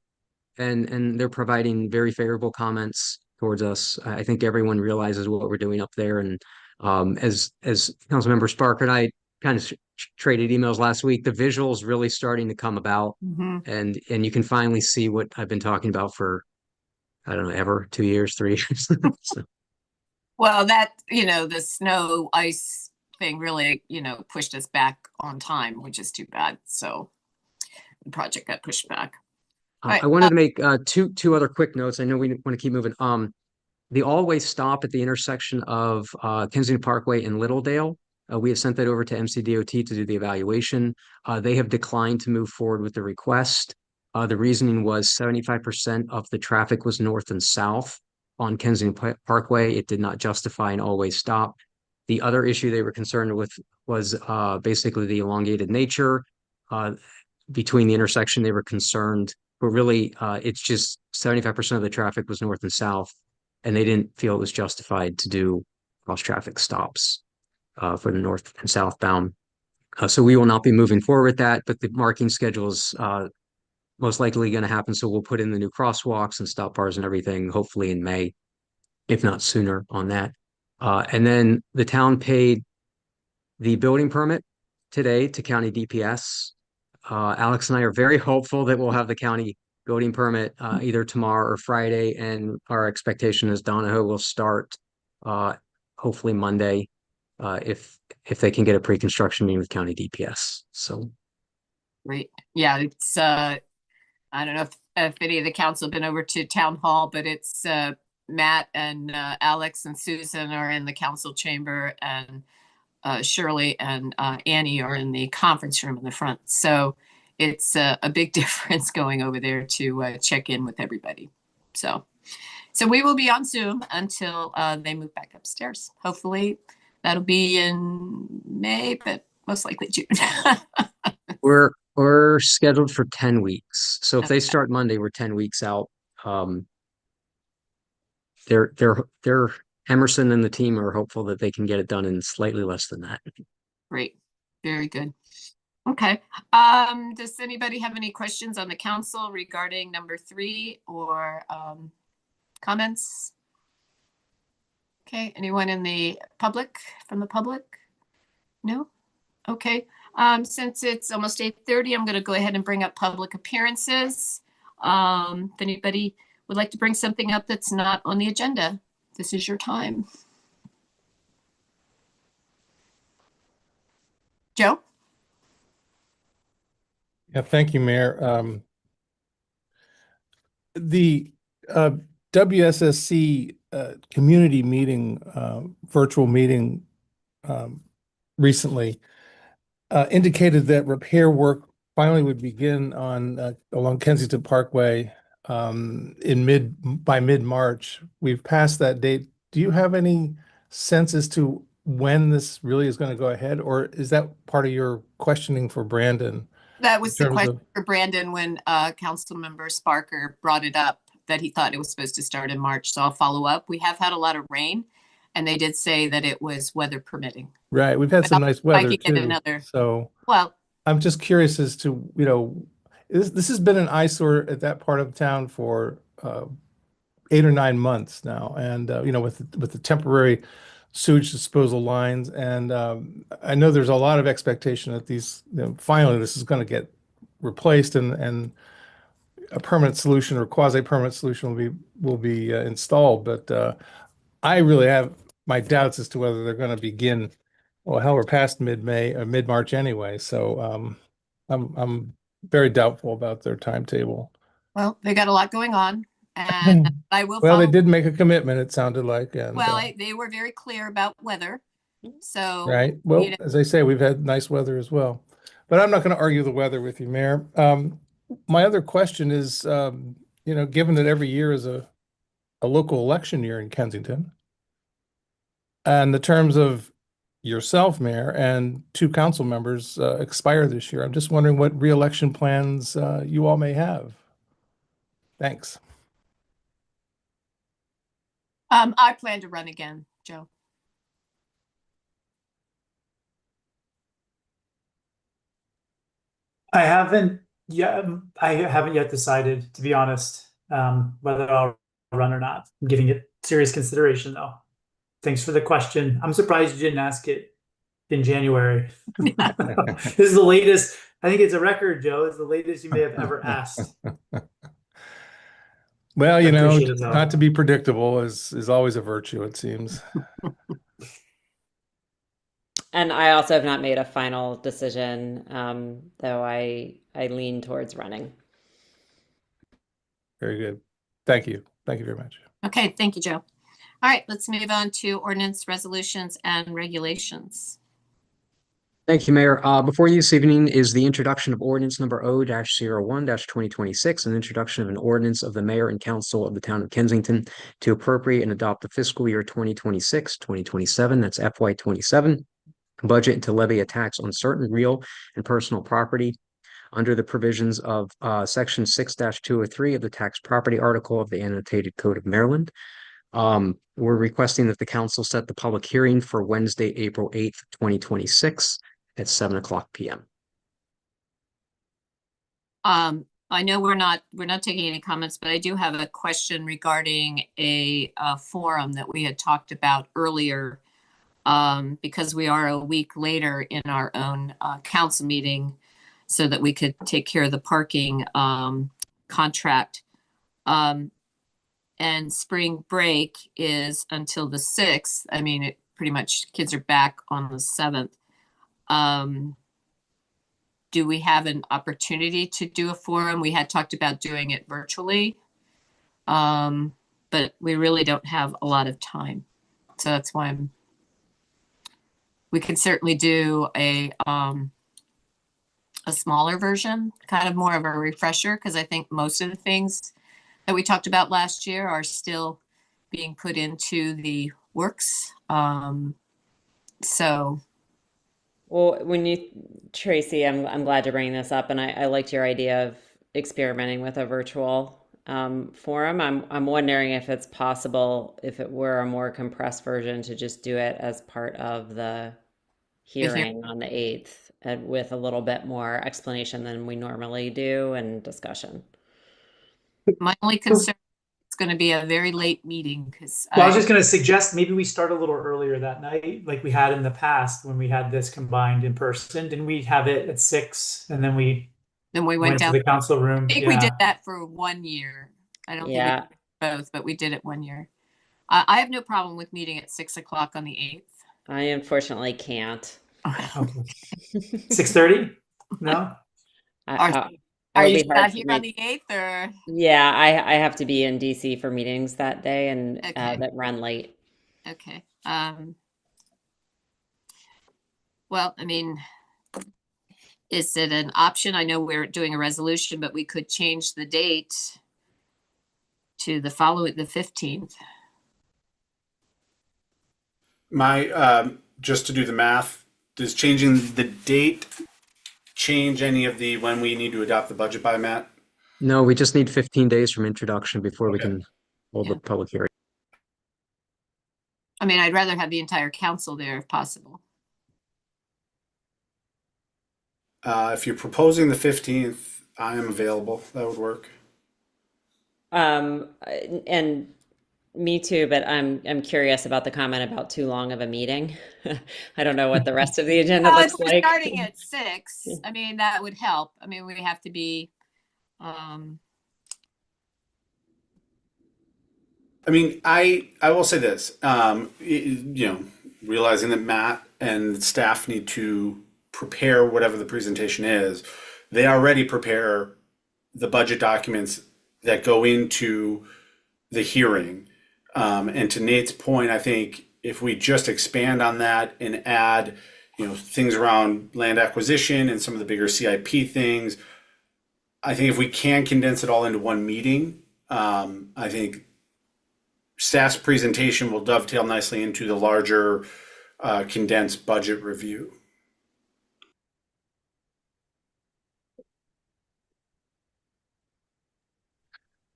and they're providing very favorable comments towards us. I think everyone realizes what we're doing up there. And as Councilmember Sparker and I kind of traded emails last week, the visuals really starting to come about, and you can finally see what I've been talking about for, I don't know, ever 2 years, 3 years. So. Well, that, the snow ice thing really, pushed us back on time, which is too bad. So the project got pushed back. I wanted to make two other quick notes. I know we want to keep moving. The all-way stop at the intersection of Kensington Parkway and Littledale. We have sent that over to MCDOT to do the evaluation. They have declined to move forward with the request. The reasoning was 75% of the traffic was north and south on Kensington Parkway. It did not justify an all-way stop. The other issue they were concerned with was basically the elongated nature between the intersection. They were concerned, but really it's just 75% of the traffic was north and south, and they didn't feel it was justified to do cross-traffic stops for the north and southbound. So we will not be moving forward with that, but the marking schedule is most likely going to happen. So we'll put in the new crosswalks and stop bars and everything, hopefully in May, if not sooner on that. And then the town paid the building permit today to county DPS. Alex and I are very hopeful that we'll have the county building permit either tomorrow or Friday. And our expectation is Donahoe will start hopefully Monday if they can get a pre-construction meeting with county DPS. So. Great. Yeah, it's I don't know if any of the council have been over to town hall, but it's Matt and Alex and Susan are in the council chamber, and Shirley and Annie are in the conference room in the front. So it's a big difference going over there to check in with everybody. So we will be on Zoom until they move back upstairs. Hopefully that'll be in May, but most likely June. We're scheduled for 10 weeks. So if they start Monday, we're 10 weeks out. They're Emerson and the team are hopeful that they can get it done in slightly less than that. Great. Very good. Okay. Does anybody have any questions on the council regarding number 3 or comments? Okay. Anyone in the public, from the public? No? Okay. Since it's almost 8:30, I'm going to go ahead and bring up public appearances. If anybody would like to bring something up that's not on the agenda, this is your time. Joe? Yeah, thank you, Mayor. The WSSC community meeting, virtual meeting recently indicated that repair work finally would begin on along Kensington Parkway by mid-March. We've passed that date. Do you have any sense as to when this really is going to go ahead, or is that part of your questioning for Brandon? That was the question for Brandon when Council Member Sparker brought it up, that he thought it was supposed to start in March. So I'll follow up. We have had a lot of rain, and they did say that it was weather permitting. Right. We've had some nice weather too. So well, I'm just curious as to, this has been an eyesore at that part of town for 8 or 9 months now. And, with the temporary sewage disposal lines. And I know there's a lot of expectation that these, finally this is going to get replaced and a permanent solution or quasi-permanent solution will be installed. But I really have my doubts as to whether they're going to begin. Well, hell, we're past mid-May or mid-March anyway. So I'm very doubtful about their timetable. Well, they got a lot going on. And I will. Well, they did make a commitment, it sounded like. And, they were very clear about weather. So, right. Well, as I say, we've had nice weather as well. But I'm not going to argue the weather with you, Mayor. My other question is, given that every year is a local election year in Kensington, and the terms of yourself, Mayor, and 2 council members expire this year, I'm just wondering what re-election plans you all may have. Thanks. I plan to run again, Joe. I haven't yet decided, to be honest, whether I'll run or not. I'm giving it serious consideration, though. Thanks for the question. I'm surprised you didn't ask it in January. This is the latest. I think it's a record, Joe. It's the latest you may have ever asked. Well, not to be predictable is always a virtue, it seems. And I also have not made a final decision, though I lean towards running. Very good. Thank you. Thank you very much. Okay, thank you, Joe. All right, let's move on to ordinance, resolutions, and regulations. Thank you, Mayor. Before you this evening is the introduction of ordinance number O-01-2026, an introduction of an ordinance of the mayor and council of the town of Kensington to appropriate and adopt the fiscal year 2026-2027, that's FY27, budget and to levy a tax on certain real and personal property under the provisions of section 6-203 of the tax property article of the annotated code of Maryland. We're requesting that the council set the public hearing for Wednesday, April 8th, 2026 at 7:00 p.m. I know we're not taking any comments, but I do have a question regarding a forum that we had talked about earlier, because we are a week later in our own council meeting, so that we could take care of the parking contract. And spring break is until the 6th. I mean, pretty much kids are back on the 7th. do we have an opportunity to do a forum? We had talked about doing it virtually, but we really don't have a lot of time. So that's why we can certainly do a smaller version, kind of more of a refresher, because I think most of the things that we talked about last year are still being put into the works. So. Well, Tracy, I'm glad you're bringing this up, and I liked your idea of experimenting with a virtual forum. I'm wondering if it's possible, if it were a more compressed version, to just do it as part of the hearing on the 8th, and with a little bit more explanation than we normally do and discussion. My only concern is going to be a very late meeting, because I was just going to suggest maybe we start a little earlier that night, like we had in the past when we had this combined in person. Didn't we have it at 6 and then we went down to the council room? I think we did that for 1 year. I don't think we did both, but we did it 1 year. I have no problem with meeting at 6 o'clock on the 8th. I unfortunately can't. Okay. 6:30? No? Are you not here on the 8th, or? Yeah, I have to be in DC for meetings that day, and that run late. Okay. Well, I mean, is it an option? I know we're doing a resolution, but we could change the date to the 15th. Just to do the math, does changing the date change any of the when we need to adopt the budget by, Matt? No, we just need 15 days from introduction before we can hold the public hearing. I mean, I'd rather have the entire council there if possible. If you're proposing the 15th, I am available. That would work. And me too, but I'm curious about the comment about too long of a meeting. I don't know what the rest of the agenda looks if we're like. starting at 6, I mean, that would help. I mean, we have to be, I mean, I will say this, realizing that Matt and staff need to prepare whatever the presentation is, they already prepare the budget documents that go into the hearing. And to Nate's point, I think if we just expand on that and add, things around land acquisition and some of the bigger CIP things, I think if we can condense it all into one meeting, I think staff's presentation will dovetail nicely into the larger condensed budget review.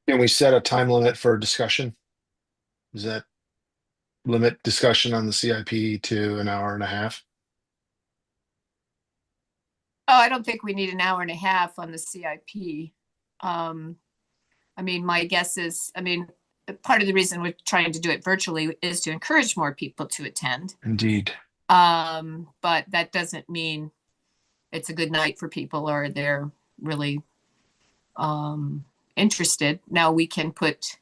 Can we set a time limit for discussion? Does that limit discussion on the CIP to an hour and a half? Oh, I don't think we need an hour and a half on the CIP. I mean, my guess is, part of the reason we're trying to do it virtually is to encourage more people to attend. Indeed. But that doesn't mean it's a good night for people or they're really interested. Now we can put,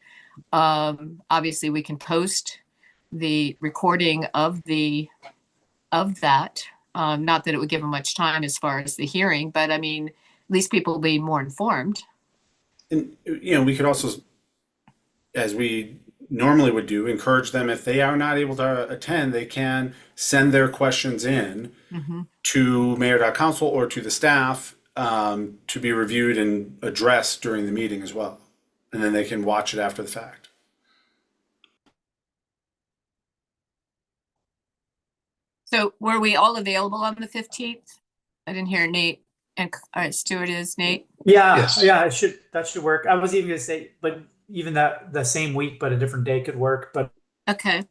obviously we can post the recording of that. Not that it would give them much time as far as the hearing, but I mean, at least people will be more informed. And, we could also, as we normally would do, encourage them, if they are not able to attend, they can send their questions in to mayor.council or to the staff to be reviewed and addressed during the meeting as well. And then they can watch it after the fact. So were we all available on the 15th? I didn't hear Nate. And all right, Stuart is Nate. Yeah, Yes. yeah, that should work. I was even gonna say, but even that the same week, but a different day could work. But Okay. if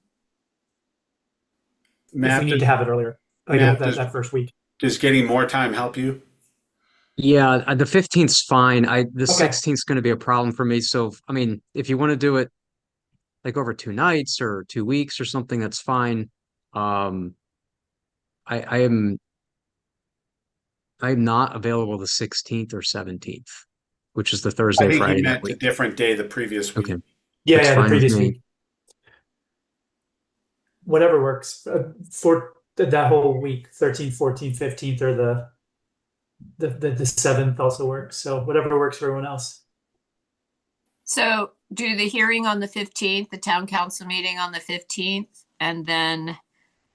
we need to have it earlier, like Matt, that first week. Does getting more time help you? Yeah, the 15th's fine. The Okay. 16th is going to be a problem for me. So, I mean, if you want to do it like over 2 nights or 2 weeks or something, that's fine. I'm not available the 16th or 17th, which is the I Thursday, think Friday he that meant a week. different day the previous week. Okay. Yeah, That's the fine with previous me. week. Whatever works for that whole week, 13th, 14th, 15th, or the 7th also works. So whatever works for everyone else. So do the hearing on the 15th, the town council meeting on the 15th, and then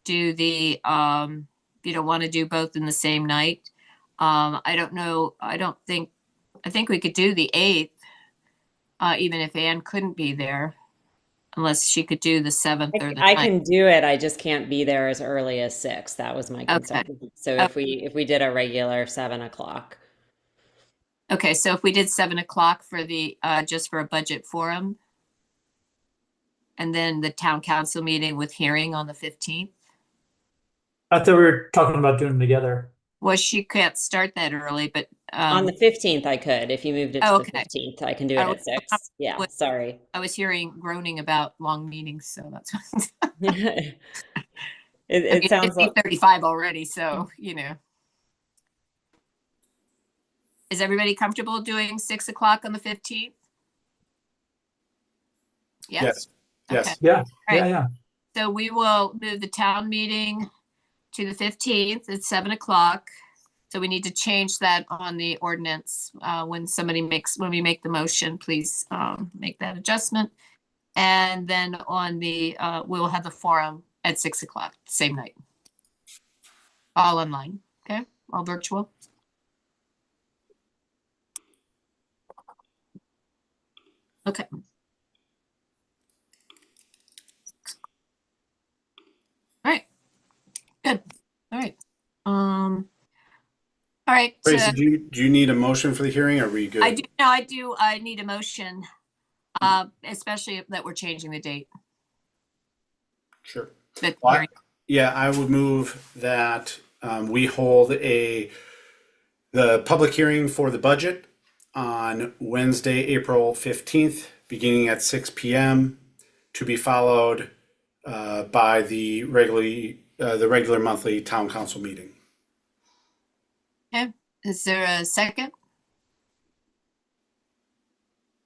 do the, if you don't want to do both in the same night. I don't know. I think we could do the 8th, even if Anne couldn't be there, unless she could do the 7th or the I 9th. can do it. I just can't be there as early as 6. That was my concern. So if we did a regular 7 o'clock. Okay, so if we did 7 o'clock for the, just for a budget forum, and then the town council meeting with hearing on the 15th. I thought we were talking about doing them together. Well, she can't start that early, but On the 15th, I could. If you moved it to the 15th, I can do it at 6. Yeah, sorry. I was hearing groaning about long meetings, so that's what It sounds like 35 already, so you know. Is everybody comfortable doing 6 o'clock on the 15th? Yes. Okay. Yeah. Right. Yeah. So we will move the town meeting to the 15th at 7 o'clock. So we need to change that on the ordinance. When we make the motion, please make that adjustment. And then on the, we'll have the forum at 6 o'clock, same night. All online, okay? All virtual. Okay. All right. Good. All right. All right. Tracy, do you need a motion for the hearing? Or are we good? I do. No, I do. I need a motion, especially that we're changing the date. Sure. The Well, hearing. yeah, I would move that we hold the public hearing for the budget on Wednesday, April 15th, beginning at 6 p.m. to be followed by the regular monthly town council meeting. Okay. Is there a second?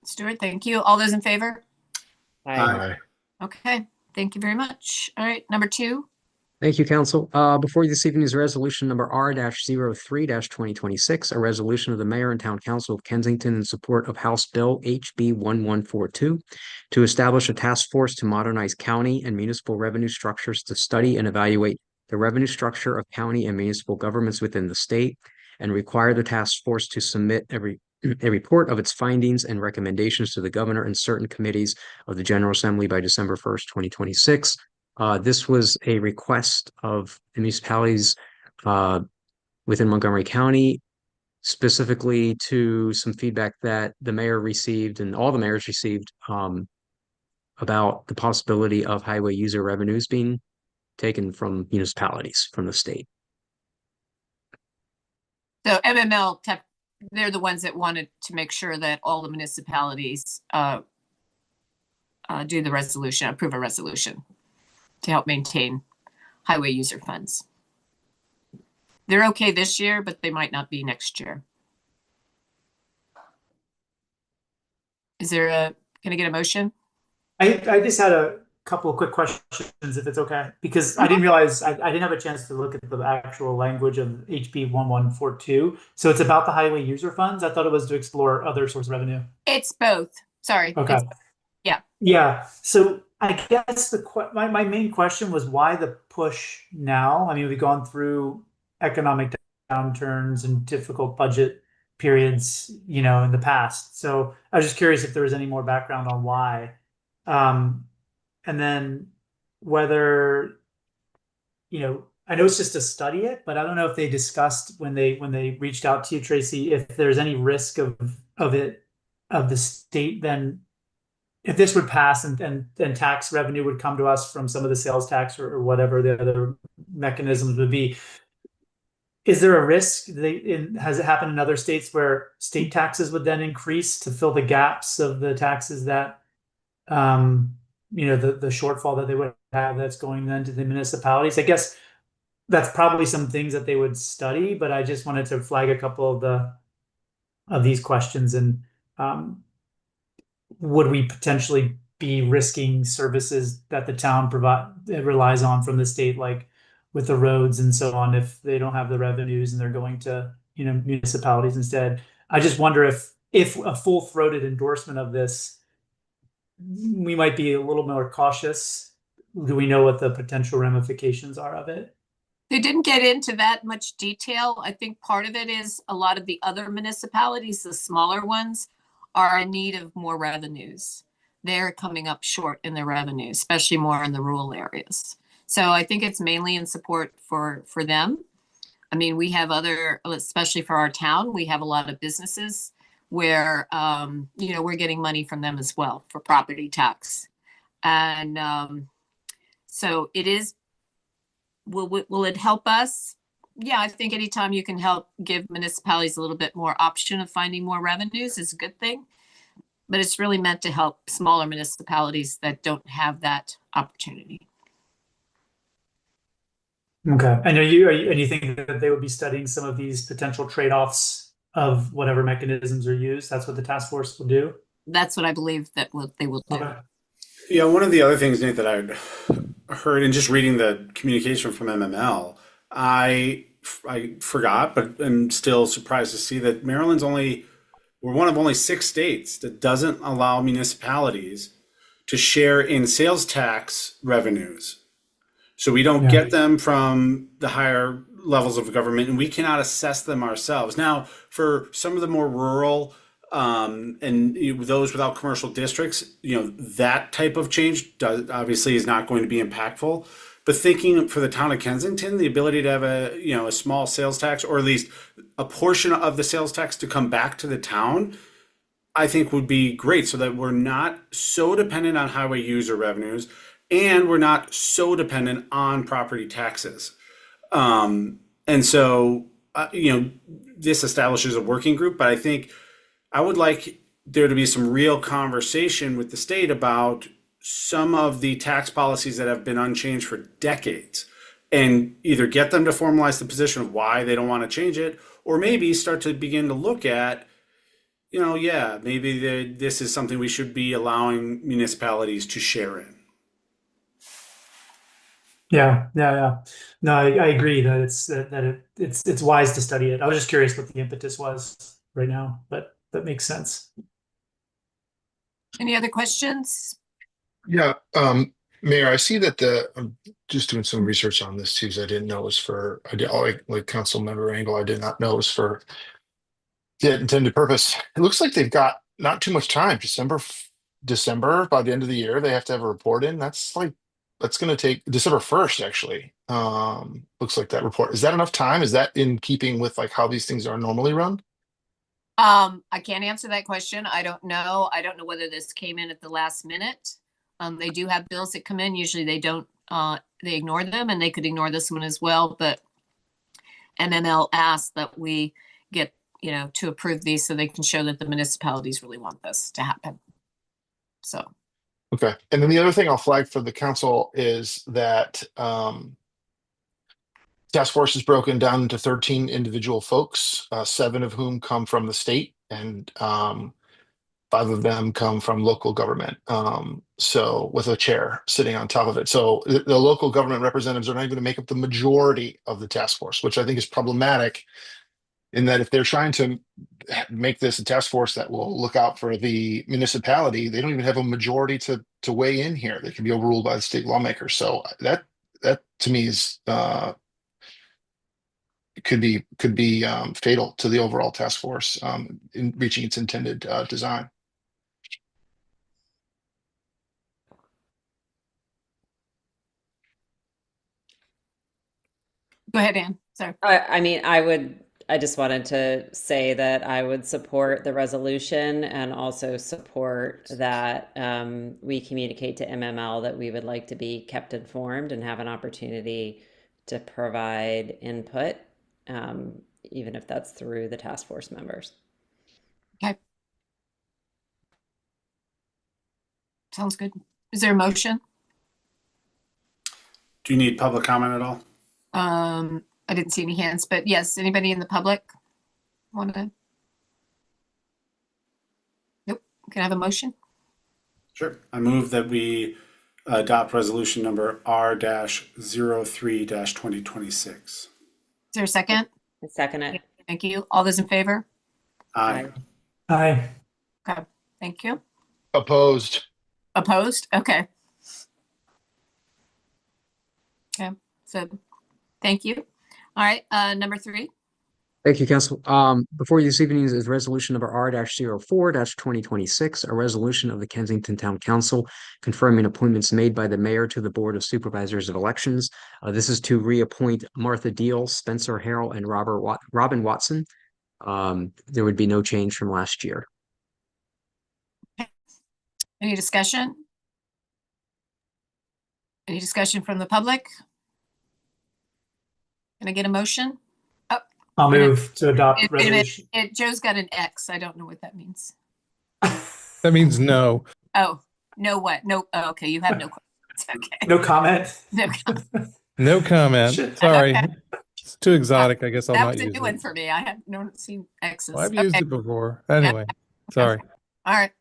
Stuart, thank you. All those in favor? Aye. Okay. Thank you very much. All right. Number 2. Thank you, Council. Before you this evening is resolution number R-03-2026, a resolution of the Mayor and Town Council of Kensington in support of House Bill HB 1142 to establish a task force to modernize county and municipal revenue structures to study and evaluate the revenue structure of county and municipal governments within the state and require the task force to submit a report of its findings and recommendations to the governor and certain committees of the General Assembly by December 1st, 2026. This was a request of the municipalities within Montgomery County, specifically to some feedback that the mayor received and all the mayors received about the possibility of highway user revenues being taken from municipalities from the state. So MML, they're the ones that wanted to make sure that all the municipalities do the resolution, approve a resolution to help maintain highway user funds. They're okay this year, but they might not be next year. Can I get a motion? I just had a couple of quick questions, if it's okay, because I didn't realize I didn't have a chance to look at the actual language of HB 1142. So it's about the highway user funds. I thought it was to explore other source of revenue. It's both. Sorry. Okay. Yeah. So I guess my main question was why the push now? I mean, we've gone through economic downturns and difficult budget periods, in the past. So I was just curious if there was any more background on why. And then whether, I know it's just to study it, but I don't know if they discussed when they reached out to you, Tracy, if there's any risk of the state then, if this would pass and tax revenue would come to us from some of the sales tax or whatever the other mechanisms would be. Is there a risk? Has it happened in other states where state taxes would then increase to fill the gaps of the taxes that, the shortfall that they would have that's going then to the municipalities? I guess that's probably some things that they would study, but I just wanted to flag a couple of these questions. And would we potentially be risking services that the town relies on from the state, like with the roads and so on, if they don't have the revenues and they're going to, municipalities instead. I just wonder if a full-throated endorsement of this, we might be a little more cautious. Do we know what the potential ramifications are of it? They didn't get into that much detail. I think part of it is a lot of the other municipalities, the smaller ones, are in need of more revenues. They're coming up short in their revenue, especially more in the rural areas. So I think it's mainly in support for them. I mean, we have other, especially for our town, we have a lot of businesses where, we're getting money from them as well for property tax. And so it is, will it help us? Yeah, I think anytime you can help give municipalities a little bit more option of finding more revenues is a good thing. But it's really meant to help smaller municipalities that don't have that opportunity. Okay. And you think that they would be studying some of these potential trade-offs of whatever mechanisms are used? That's what the task force will do? That's what I believe that they will do. Okay. Yeah, one of the other things, Nate, that I'd heard in just reading the communication from MML, I forgot, but I'm still surprised to see that we're one of only 6 states that doesn't allow municipalities to share in sales tax revenues. So we don't get them from the higher levels of government, and we cannot assess them ourselves. Now, for some of the more rural and those without commercial districts, that type of change obviously is not going to be impactful. But thinking for the town of Kensington, the ability to have a small sales tax, or at least a portion of the sales tax to come back to the town, I think would be great, so that we're not so dependent on highway user revenues, and we're not so dependent on property taxes. And so, this establishes a working group, but I think I would like there to be some real conversation with the state about some of the tax policies that have been unchanged for decades, and either get them to formalize the position of why they don't want to change it, or maybe start to begin to look at, maybe this is something we should be allowing municipalities to share in. Yeah. No, I agree that it's wise to study it. I was just curious what the impetus was right now, but that makes sense. Any other questions? Yeah, Mayor, I see that I'm just doing some research on this too, because I didn't know it was like Council Member Engel, I did not know it was for the intended purpose. It looks like they've got not too much time. December, by the end of the year, they have to have a report in. That's going to take December 1st, actually. Looks like that report. Is that enough time? Is that in keeping with like how these things are normally run? I can't answer that question. I don't know. I don't know whether this came in at the last minute. They do have bills that come in. Usually they don't, they ignore them, and they could ignore this one as well. But MML asked that we get, to approve these so they can show that the municipalities really want this to happen. So. Okay. And then the other thing I'll flag for the council is that task force is broken down into 13 individual folks, 7 of whom come from the state, and 5 of them come from local government. So with a chair sitting on top of it. So the local government representatives are not even going to make up the majority of the task force, which I think is problematic, in that if they're trying to make this a task force that will look out for the municipality, they don't even have a majority to weigh in here. They can be overruled by the state lawmakers. So that to me is could be fatal to the overall task force in reaching its intended design. Go ahead, Ann. Sorry. I just wanted to say that I would support the resolution, and also support that we communicate to MML that we would like to be kept informed and have an opportunity to provide input, even if that's through the task force members. Okay. Sounds good. Is there a motion? Do you need public comment at all? I didn't see any hands, but yes, anybody in the public want to? Nope. Can I have a motion? Sure. I move that we adopt resolution number R-03-2026. Is there a second? Second it. Thank you. All those in favor? Aye. Aye. Okay, thank you. Opposed. Opposed? Okay. Okay, so thank you. All right, number 3. Thank you, Council. Before you this evening is resolution number R-04-2026, a resolution of the Kensington Town Council confirming appointments made by the mayor to the Board of Supervisors of Elections. This is to reappoint Martha Deal, Spencer Harrell, and Robin Watson. There would be no change from last year. Any discussion? Any discussion from the public? Can I get a motion? I'll move to adopt Wait a minute. resolution. Joe's got an X. I don't know what that means. That means no. Oh, no what? No, oh, okay, you have no questions. Okay. No comment. No, No comment. Shit. Sorry. Okay. It's too exotic. I guess I'll that not was a use new one it. for me. I have not seen X's. Well, I've Okay. used it before. Anyway, sorry. All right.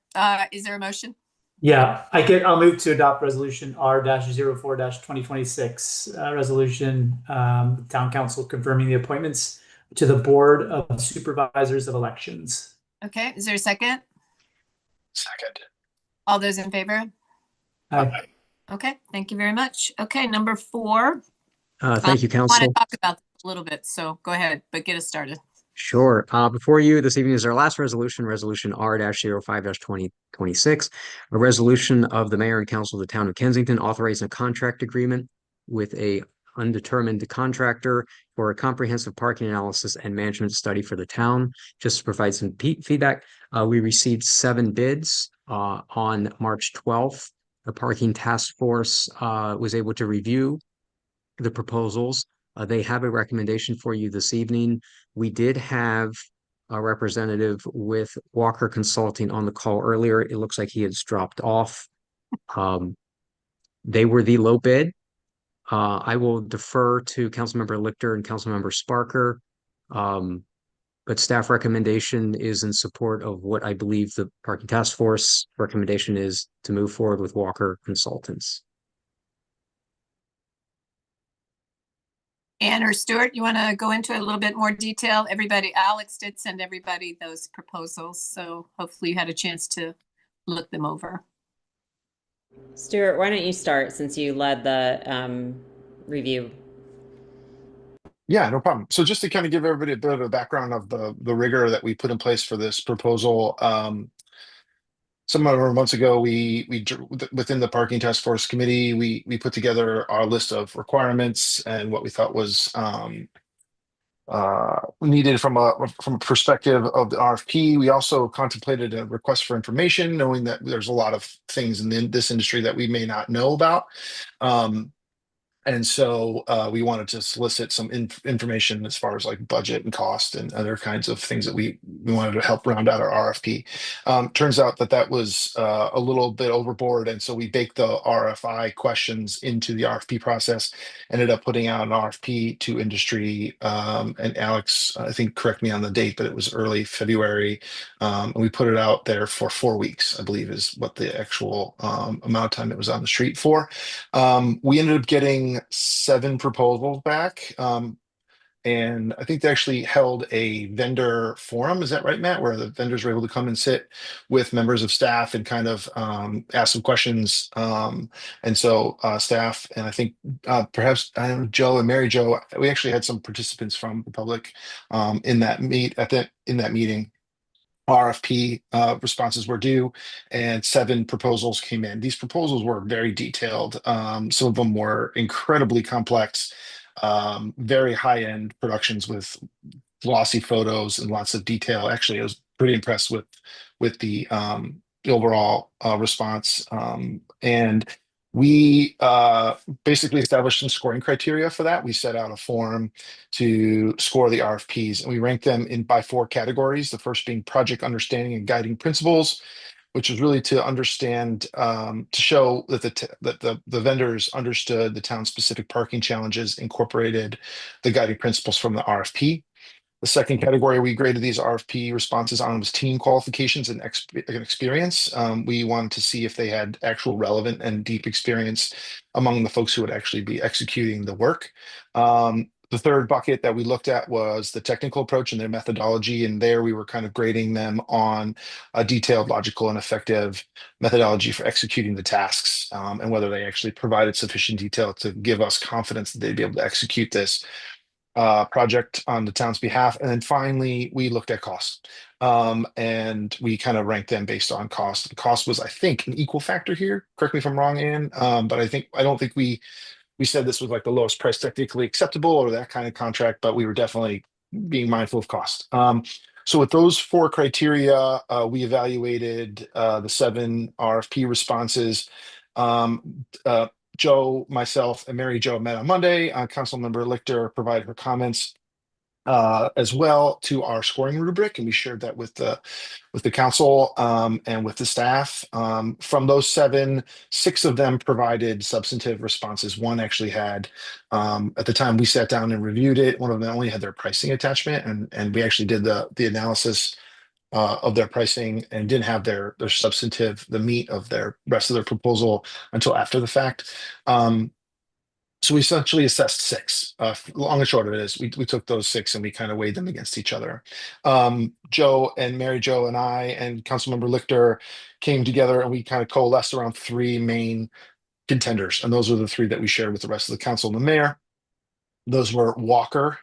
Is there a motion? Yeah, I'll move to adopt resolution R-04-2026, resolution, town council confirming the appointments to the Board of Supervisors of Elections. Okay, is there a second? Second. All those in favor? Aye. Okay, thank you very much. Okay, number 4. Thank you, I want Council. to talk about this a little bit, so go ahead, but get us started. Sure. Before you this evening is our last resolution, resolution R-05-2026, a resolution of the mayor and council of the town of Kensington authorizing a contract agreement with a undetermined contractor for a comprehensive parking analysis and management study for the town. Just to provide some feedback, we received 7 bids on March 12th. The parking task force was able to review the proposals. They have a recommendation for you this evening. We did have a representative with Walker Consulting on the call earlier. It looks like he has dropped off. They were the low bid. I will defer to Councilmember Lichter and Councilmember Sparker. But staff recommendation is in support of what I believe the parking task force recommendation is, to move forward with Walker Consultants. Ann or Stuart, you want to go into a little bit more detail? Everybody, Alex did send everybody those proposals, so hopefully you had a chance to look them over. Stuart, why don't you start since you led the review? Yeah, no problem. So just to kind of give everybody a bit of a background of the rigor that we put in place for this proposal, some number of months ago, we within the parking task force committee, we put together our list of requirements and what we thought was needed from a perspective of the RFP. We also contemplated a request for information, knowing that there's a lot of things in this industry that we may not know about. And so we wanted to solicit some information as far as like budget and cost and other kinds of things that we wanted to help round out our RFP. Turns out that was a little bit overboard. And so we baked the RFI questions into the RFP process, ended up putting out an RFP to industry. And Alex, I think, correct me on the date, but it was early February. And we put it out there for 4 weeks, I believe is what the actual amount of time it was on the street for. We ended up getting 7 proposals back. And I think they actually held a vendor forum. Is that right, Matt? Where the vendors were able to come and sit with members of staff and kind of ask some questions. And so staff, and I think perhaps Joe and Mary Jo, we actually had some participants from the public in that meeting. RFP responses were due and 7 proposals came in. These proposals were very detailed. Some of them were incredibly complex, very high-end productions with glossy photos and lots of detail. Actually, I was pretty impressed with the overall response. And we basically established some scoring criteria for that. We set out a form to score the RFPs, and we ranked them by 4 categories. The first being project understanding and guiding principles, which is really to understand, to show that the vendors understood the town's specific parking challenges, incorporated the guiding principles from the RFP. The second category we graded these RFP responses on was team qualifications and experience. We wanted to see if they had actual relevant and deep experience among the folks who would actually be executing the work. The third bucket that we looked at was the technical approach and their methodology. And there we were kind of grading them on a detailed, logical, and effective methodology for executing the tasks, and whether they actually provided sufficient detail to give us confidence that they'd be able to execute this project on the town's behalf. And then finally, we looked at cost. And we kind of ranked them based on cost. Cost was, I think, an equal factor here. Correct me if I'm wrong, Ann. But I don't think we said this was like the lowest price technically acceptable or that kind of contract, but we were definitely being mindful of cost. So with those 4 criteria, we evaluated the 7 RFP responses. Joe, myself, and Mary Jo met on Monday. Councilmember Lichter provided her comments as well to our scoring rubric, and we shared that with the council and with the staff. From those 7, 6 of them provided substantive responses. One actually had, at the time we sat down and reviewed it, one of them only had their pricing attachment, and we actually did the analysis of their pricing and didn't have their substantive, the meat of their rest of their proposal until after the fact. So we essentially assessed 6. Long and short of it is we took those 6 and we kind of weighed them against each other. Joe and Mary Jo and I and Councilmember Lichter came together and we kind of coalesced around 3 main contenders. And those were the 3 that we shared with the rest of the council and the mayor. Those were Walker,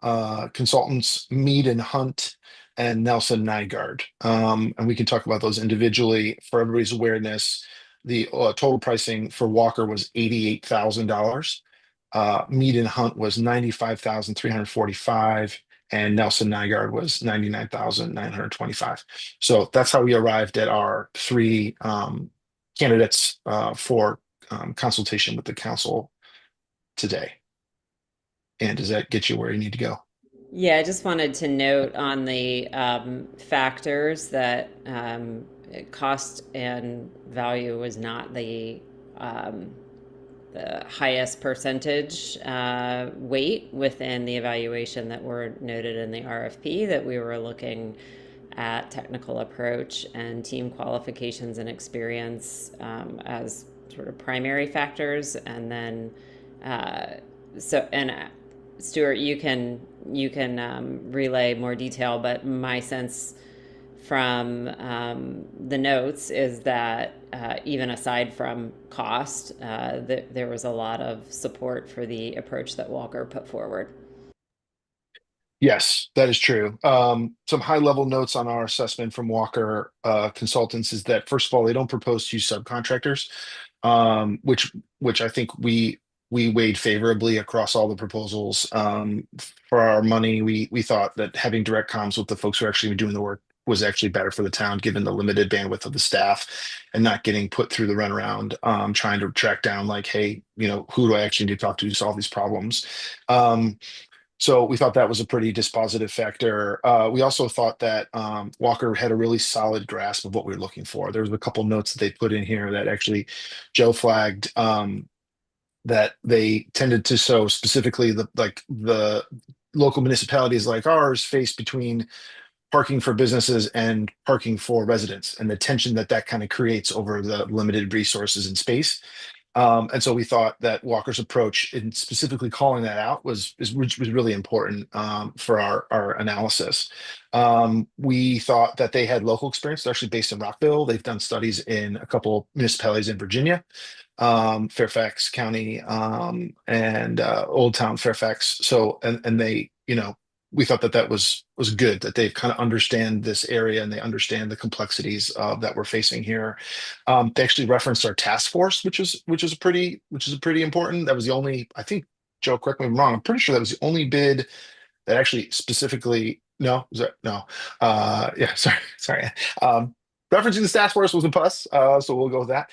consultants Mead and Hunt, and Nelson Nygaard. And we can talk about those individually. For everybody's awareness, the total pricing for Walker was $88,000. Mead and Hunt was $95,345, and Nelson Nygaard was $99,925. So that's how we arrived at our 3 candidates for consultation with the council today. And does that get you where you need to go? Yeah, I just wanted to note on the factors that cost and value was not the highest percentage weight within the evaluation that were noted in the RFP, that we were looking at technical approach and team qualifications and experience as sort of primary factors. And then Stuart, you can relay more detail, but my sense from the notes is that even aside from cost, there was a lot of support for the approach that Walker put forward. Yes, that is true. Some high-level notes on our assessment from Walker Consultants is that, first of all, they don't propose to use subcontractors, which I think we weighed favorably across all the proposals. For our money, we thought that having direct comms with the folks who are actually doing the work was actually better for the town, given the limited bandwidth of the staff and not getting put through the runaround, trying to track down like, hey, who do I actually need to talk to solve these problems? So we thought that was a pretty dispositive factor. We also thought that Walker had a really solid grasp of what we were looking for. There was a couple notes that they put in here that actually Joe flagged, that they tended to show specifically the local municipalities like ours face between parking for businesses and parking for residents, and the tension that kind of creates over the limited resources and space. And so we thought that Walker's approach in specifically calling that out was really important for our analysis. We thought that they had local experience. They're actually based in Rockville. They've done studies in a couple municipalities in Virginia, Fairfax County, and Old Town Fairfax. So, and they, we thought that was good, that they kind of understand this area and they understand the complexities that we're facing here. They actually referenced our task force, which is pretty important. That was the only, I think, Joe, correct me if I'm wrong, I'm pretty sure that was the only bid that actually specifically, no. Yeah, sorry. Referencing the task force was a plus, so we'll go with that.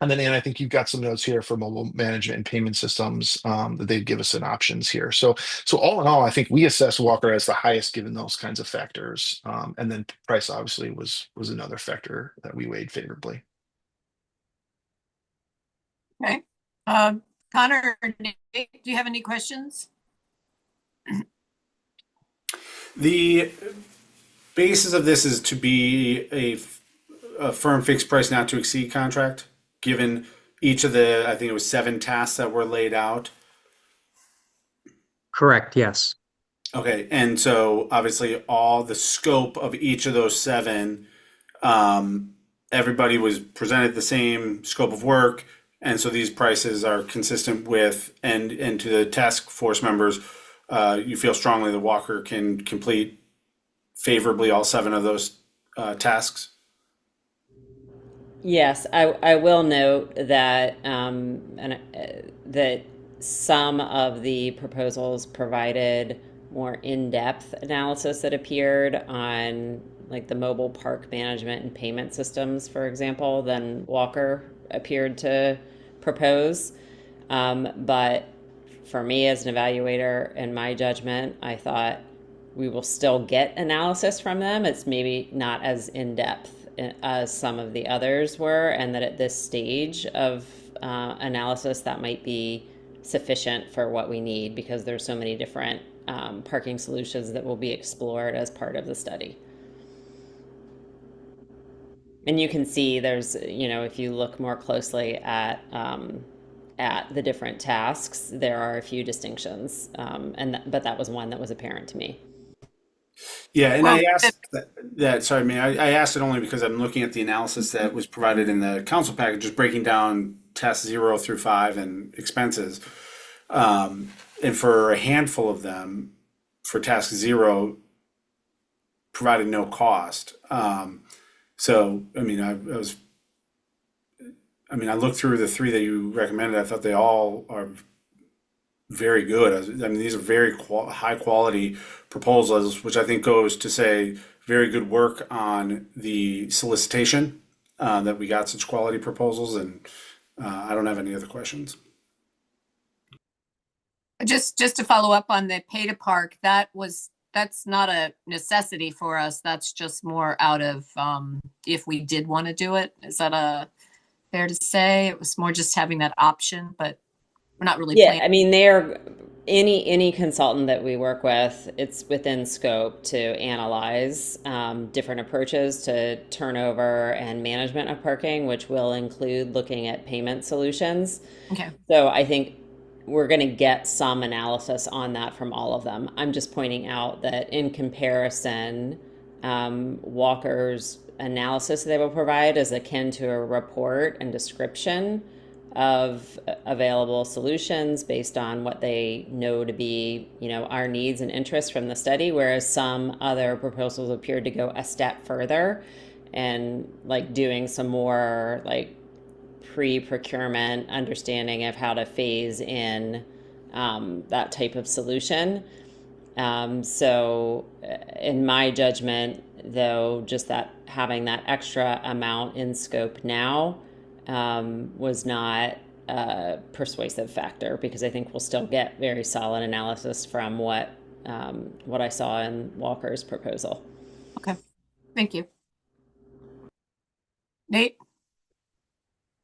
And then, Ann, I think you've got some notes here for mobile management and payment systems that they'd give us an options here. So all in all, I think we assess Walker as the highest given those kinds of factors. And then price obviously was another factor that we weighed favorably. Okay. Connor, do you have any questions? The basis of this is to be a firm fixed price not to exceed contract, given each of the, I think it was 7 tasks that were laid out. Correct, yes. Okay, and so obviously all the scope of each of those seven, everybody was presented the same scope of work, and so these prices are consistent with, and to the task force members, you feel strongly that Walker can complete favorably all seven of those tasks? Yes, I will note that that some of the proposals provided more in-depth analysis that appeared on like the mobile park management and payment systems, for example, than Walker appeared to propose. But for me as an evaluator, in my judgment, I thought we will still get analysis from them. It's maybe not as in-depth as some of the others were, and that at this stage of analysis that might be sufficient for what we need, because there's so many different parking solutions that will be explored as part of the study. And you can see there's, if you look more closely at the different tasks, there are a few distinctions, but that was one that was apparent to me. Yeah, and I asked that, sorry, I asked it only because I'm looking at the analysis that was provided in the council package, just breaking down tasks 0 through 5 and expenses. And for a handful of them, for task 0, provided no cost. So, I looked through the 3 that you recommended. I thought they all are very good. These are very high quality proposals, which I think goes to say very good work on the solicitation, that we got such quality proposals, and I don't have any other questions. Just to follow up on the pay to park, that's not a necessity for us. That's just more out of if we did want to do it. Is that fair to say? It was more just having that option, but we're not really planning. They're any consultant that we work with, it's within scope to analyze different approaches to turnover and management of parking, which will include looking at payment solutions. Okay. So I think we're going to get some analysis on that from all of them. I'm just pointing out that in comparison, Walker's analysis they will provide is akin to a report and description of available solutions based on what they know to be, our needs and interests from the study, whereas some other proposals appeared to go a step further and like doing some more like pre-procurement understanding of how to phase in that type of solution. So in my judgment, though, just that having that extra amount in scope now was not a persuasive factor, because I think we'll still get very solid analysis from what I saw in Walker's proposal. Okay, thank you. Nate?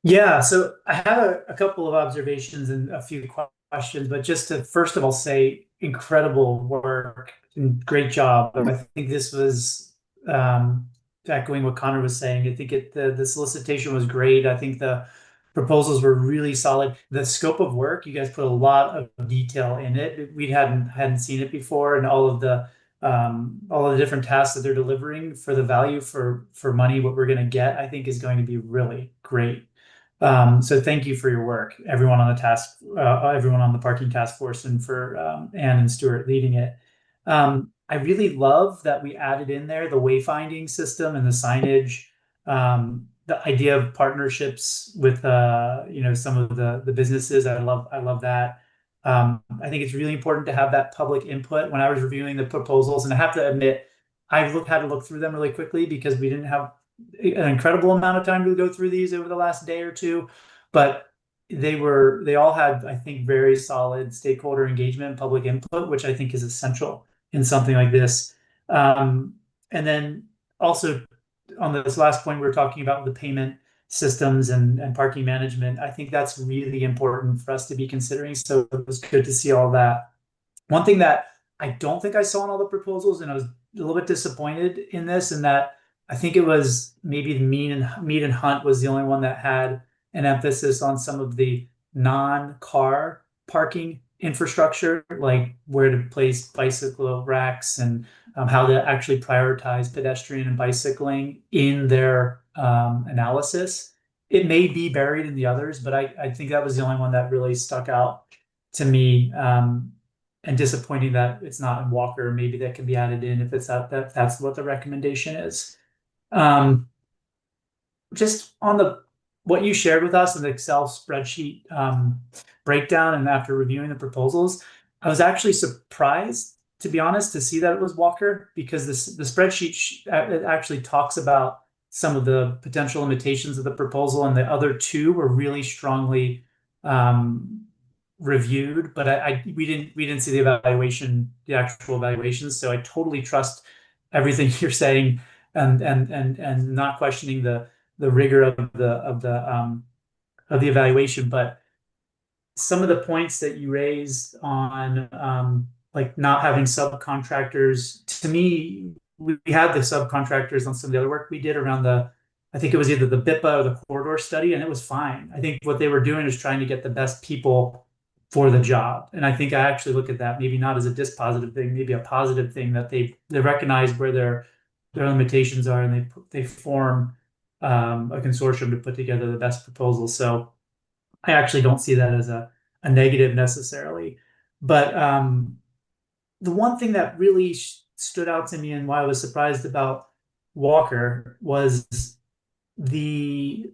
Yeah, so I have a couple of observations and a few questions, but just to first of all say incredible work and great job. I think this was echoing what Connor was saying. I think the solicitation was great. I think the proposals were really solid. The scope of work, you guys put a lot of detail in it. We hadn't seen it before, and all of the different tasks that they're delivering for the value for money, what we're going to get, I think is going to be really great. So thank you for your work, everyone on the parking task force, and for Ann and Stuart leading it. I really love that we added in there the wayfinding system and the signage, the idea of partnerships with some of the businesses. I love that. I think it's really important to have that public input. When I was reviewing the proposals, and I have to admit, I had to look through them really quickly because we didn't have an incredible amount of time to go through these over the last day or two, but they all had, I think, very solid stakeholder engagement and public input, which I think is essential in something like this. And then also on this last point, we were talking about the payment systems and parking management. I think that's really important for us to be considering. So it was good to see all that. One thing that I don't think I saw in all the proposals, and I was a little bit disappointed in this, and that I think it was maybe the Mead and Hunt was the only one that had an emphasis on some of the non-car parking infrastructure, like where to place bicycle racks and how to actually prioritize pedestrian and bicycling in their analysis. It may be buried in the others, but I think that was the only one that really stuck out to me. And disappointing that it's not in Walker. Maybe that can be added in if it's that's what the recommendation is. Just on what you shared with us in the Excel spreadsheet breakdown, and after reviewing the proposals, I was actually surprised, to be honest, to see that it was Walker, because the spreadsheet it actually talks about some of the potential limitations of the proposal, and the other two were really strongly reviewed, but we didn't see the actual evaluations. So I totally trust everything you're saying, and not questioning the rigor of the evaluation. But some of the points that you raised on like not having subcontractors, to me, we had the subcontractors on some of the other work we did around I think it was either the BIPA or the corridor study, and it was fine. I think what they were doing is trying to get the best people for the job. And I think I actually look at that maybe not as a dispositive thing, maybe a positive thing, that they recognize where their limitations are, and they form a consortium to put together the best proposal. So I actually don't see that as a negative necessarily. But the one thing that really stood out to me, and why I was surprised about Walker, was and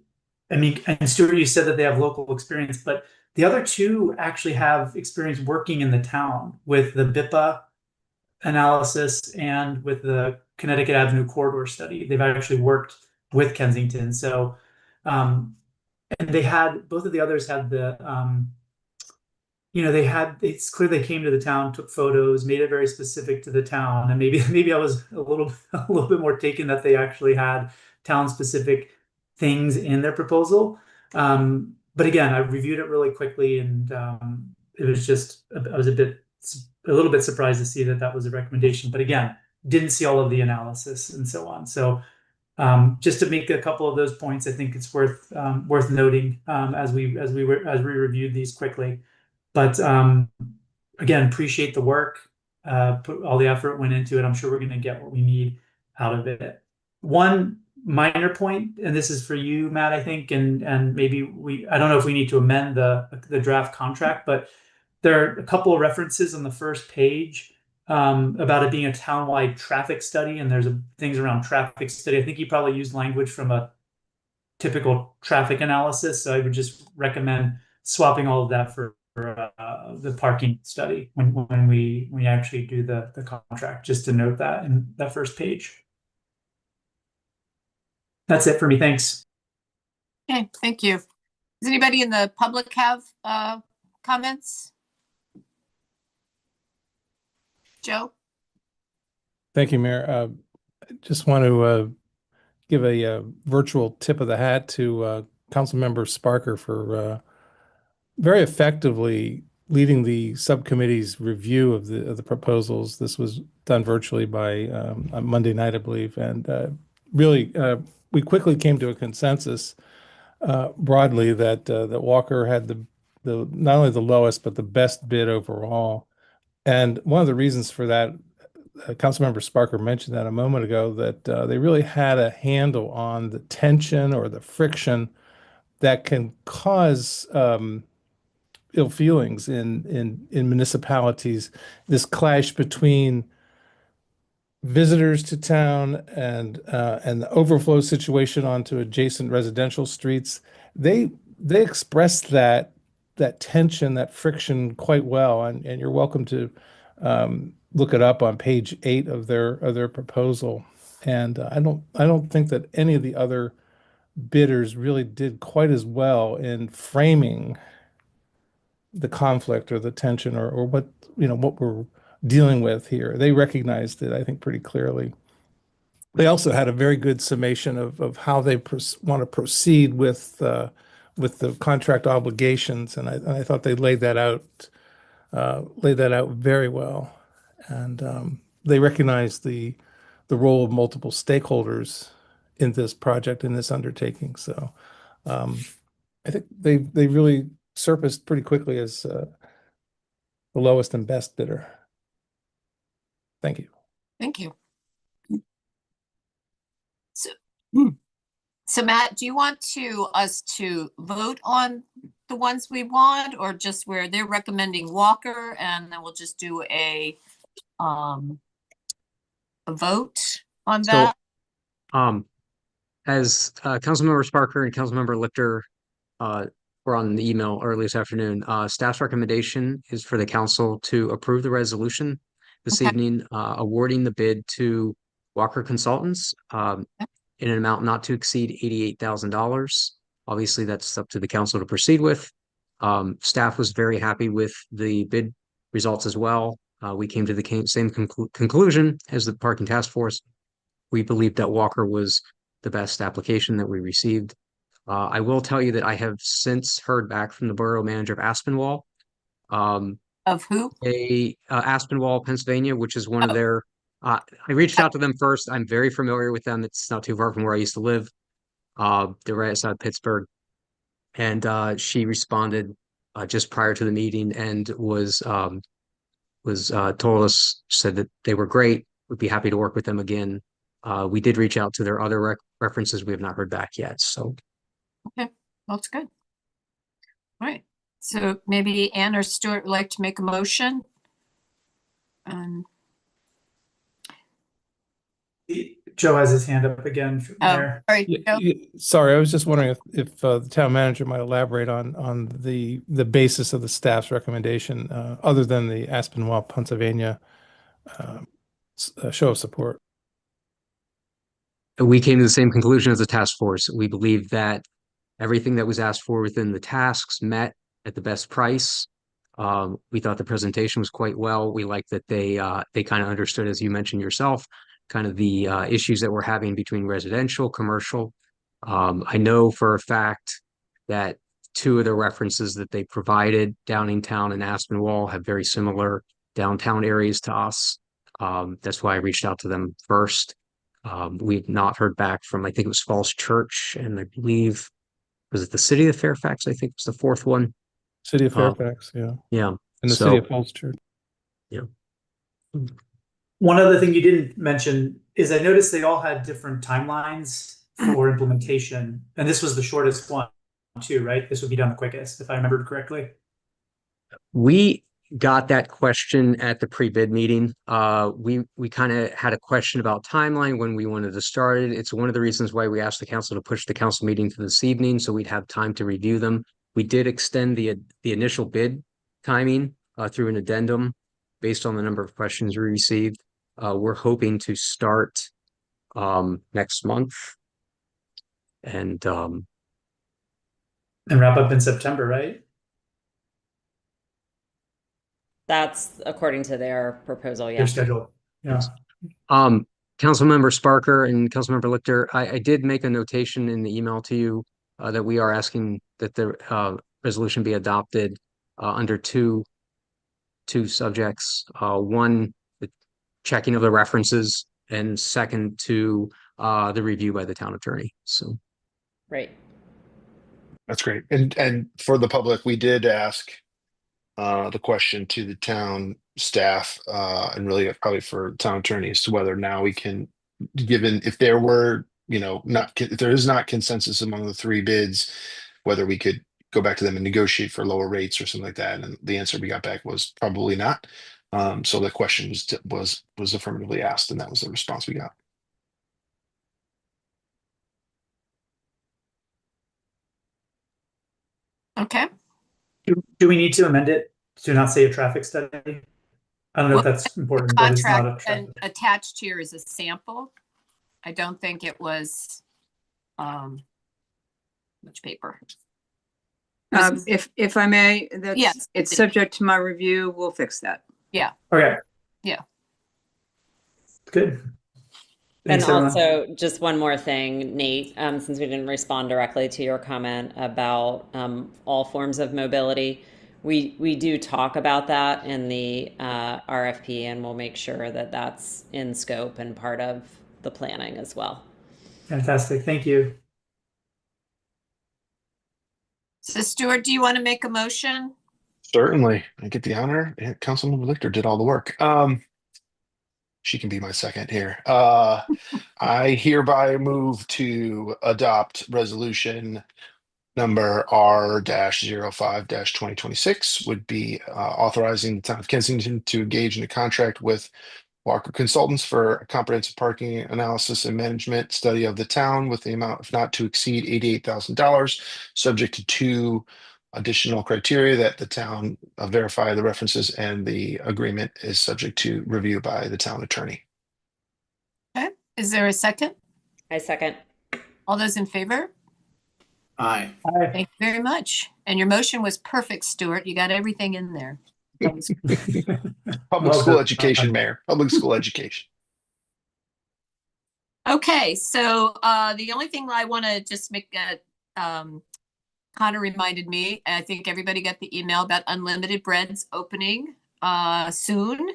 Stuart, you said that they have local experience, but the other two actually have experience working in the town with the BIPA analysis and with the Connecticut Avenue corridor study. They've actually worked with Kensington. So, and both of the others had it's clear they came to the town, took photos, made it very specific to the town. And maybe I was a little bit more taken that they actually had town specific things in their proposal. But again, I reviewed it really quickly, and it was just, I was a little bit surprised to see that was a recommendation. But again, didn't see all of the analysis and so on. So just to make a couple of those points, I think it's worth noting as we reviewed these quickly. But again, appreciate the work. Put all the effort went into it. I'm sure we're going to get what we need out of it. One minor point, and this is for you, Matt, I think, and maybe I don't know if we need to amend the draft contract, but there are a couple of references on the first page about it being a townwide traffic study, and there's things around traffic study. I think you probably used language from a typical traffic analysis, so I would just recommend swapping all of that for the parking study when we actually do the contract, just to note that in that first page. That's it for me. Thanks. Okay, thank you. Does anybody in the public have comments? Joe? Thank you, Mayor. I just want to give a virtual tip of the hat to Councilmember Sparker for very effectively leading the subcommittee's review of the proposals. This was done virtually by on Monday night, I believe, and really we quickly came to a consensus broadly that Walker had the not only the lowest but the best bid overall. And one of the reasons for that, Councilmember Sparker mentioned that a moment ago, that they really had a handle on the tension or the friction that can cause ill feelings in municipalities. This clash between visitors to town and the overflow situation onto adjacent residential streets. They expressed that tension, that friction quite well, and you're welcome to look it up on page 8 of their proposal. And I don't think that any of the other bidders really did quite as well in framing the conflict or the tension or what we're dealing with here. They recognized it, I think, pretty clearly. They also had a very good summation of how they want to proceed with the contract obligations, and I thought they laid that out very well. And they recognized the role of multiple stakeholders in this project, in this undertaking. So I think they really surfaced pretty quickly as the lowest and best bidder. Thank you. Thank you. So, so Matt, do you want us to vote on the ones we want, or just where they're recommending Walker, and then we'll just do a vote on that? As Councilmember Sparker and Councilmember Lichter were on the email early this afternoon, staff's recommendation is for the council to approve the resolution this evening, awarding the bid to Walker Consultants in an amount not to exceed $88,000. Obviously, that's up to the council to proceed with. Staff was very happy with the bid results as well. We came to the same conclusion as the parking task force. We believed that Walker was the best application that we received. I will tell you that I have since heard back from the borough manager of Aspinwall. Of who? Aspinwall, Pennsylvania, which is one of their, I reached out to them first. I'm very familiar with them. It's not too far from where I used to live. They're right outside Pittsburgh. And she responded just prior to the meeting and told us, said that they were great. Would be happy to work with them again. We did reach out to their other references. We have not heard back yet. So, okay, that's good. All right. So maybe Ann or Stuart would like to make a motion. Joe has his hand up again. Mayor. Sorry, I was just wondering if the town manager might elaborate on the basis of the staff's recommendation, other than the Aspinwall, Pennsylvania show of support. We came to the same conclusion as the task force. We believe that everything that was asked for within the tasks met at the best price. We thought the presentation was quite well. We liked that they kind of understood, as you mentioned yourself, kind of the issues that we're having between residential, commercial. I know for a fact that two of the references that they provided, Downingtown and Aspinwall, have very similar downtown areas to us. That's why I reached out to them first. We've not heard back from, I think it was Falls Church, and I believe, was it the city of Fairfax? I think it was the fourth one. City of Fairfax, yeah. Yeah. And the city of Falls Church. Yeah. One other thing you didn't mention is I noticed they all had different timelines for implementation, and this was the shortest one too, right? This would be done the quickest, if I remembered correctly. We got that question at the pre-bid meeting. We kind of had a question about timeline when we wanted to start it. It's one of the reasons why we asked the council to push the council meeting to this evening, so we'd have time to review them. We did extend the initial bid timing through an addendum based on the number of questions we received. We're hoping to start next month and wrap up in September, right? That's according to their proposal, yeah. Their schedule, yeah. Councilmember Sparker and Councilmember Lichter, I did make a notation in the email to you that we are asking that the resolution be adopted under two subjects. One, the checking of the references, and second, to the review by the town attorney. So, right. That's great. And for the public, we did ask the question to the town staff and really probably for town attorneys to whether now we can, given if there were, if there is not consensus among the three bids, whether we could go back to them and negotiate for lower rates or something like that. And the answer we got back was probably not. So the question was affirmatively asked, and that was the response we got. Okay. Do we need to amend it to not say a traffic study? I don't know if that's important, but it's not a traffic. Attached here is a sample. I don't think it was much paper. If I may, yes, it's subject to my review. We'll fix that. Yeah. Okay. Yeah. Good. Thanks, and also, just one more thing, Nate, since we didn't respond directly to your comment about all forms of mobility, we do talk about that in the RFP, and we'll make sure that that's in scope and part of the planning as well. Fantastic. Thank you. So Stuart, do you want to make a motion? Certainly. I get the honor. And Councilmember Lichter did all the work. She can be my second here. I hereby move to adopt resolution number R-05-2026, would be authorizing the town of Kensington to engage in a contract with Walker Consultants for a comprehensive parking analysis and management study of the town with the amount of not to exceed $88,000, subject to 2 additional criteria that the town verify the references, and the agreement is subject to review by the town attorney. Okay, is there a second? I second. All those in favor? Aye. Thank you very much. And your motion was perfect, Stuart. You got everything in there. That was Public Well school done. education, Mayor. Public school education. okay. So the only thing I want to just make Connor reminded me, and I think everybody got the email about Unlimited Bread's opening soon.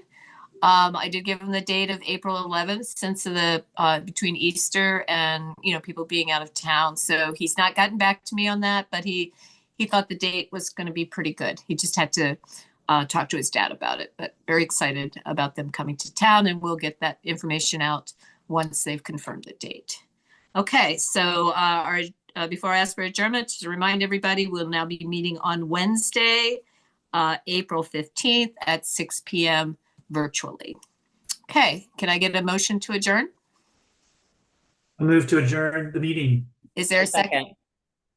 I did give him the date of April 11th since of the between Easter and people being out of town. So he's not gotten back to me on that, but he thought the date was going to be pretty good. He just had to talk to his dad about it, but very excited about them coming to town, and we'll get that information out once they've confirmed the date. Okay, so before I ask for adjournment, just to remind everybody, we'll now be meeting on Wednesday, April 15th at 6 p.m. virtually. Okay, can I get a motion to adjourn? I move to adjourn the meeting. Is there a second?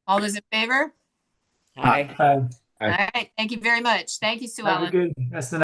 All those in favor? Aye. Bye. All right, thank you very much. Thank you, Sue Have a Ellen. good rest of the night.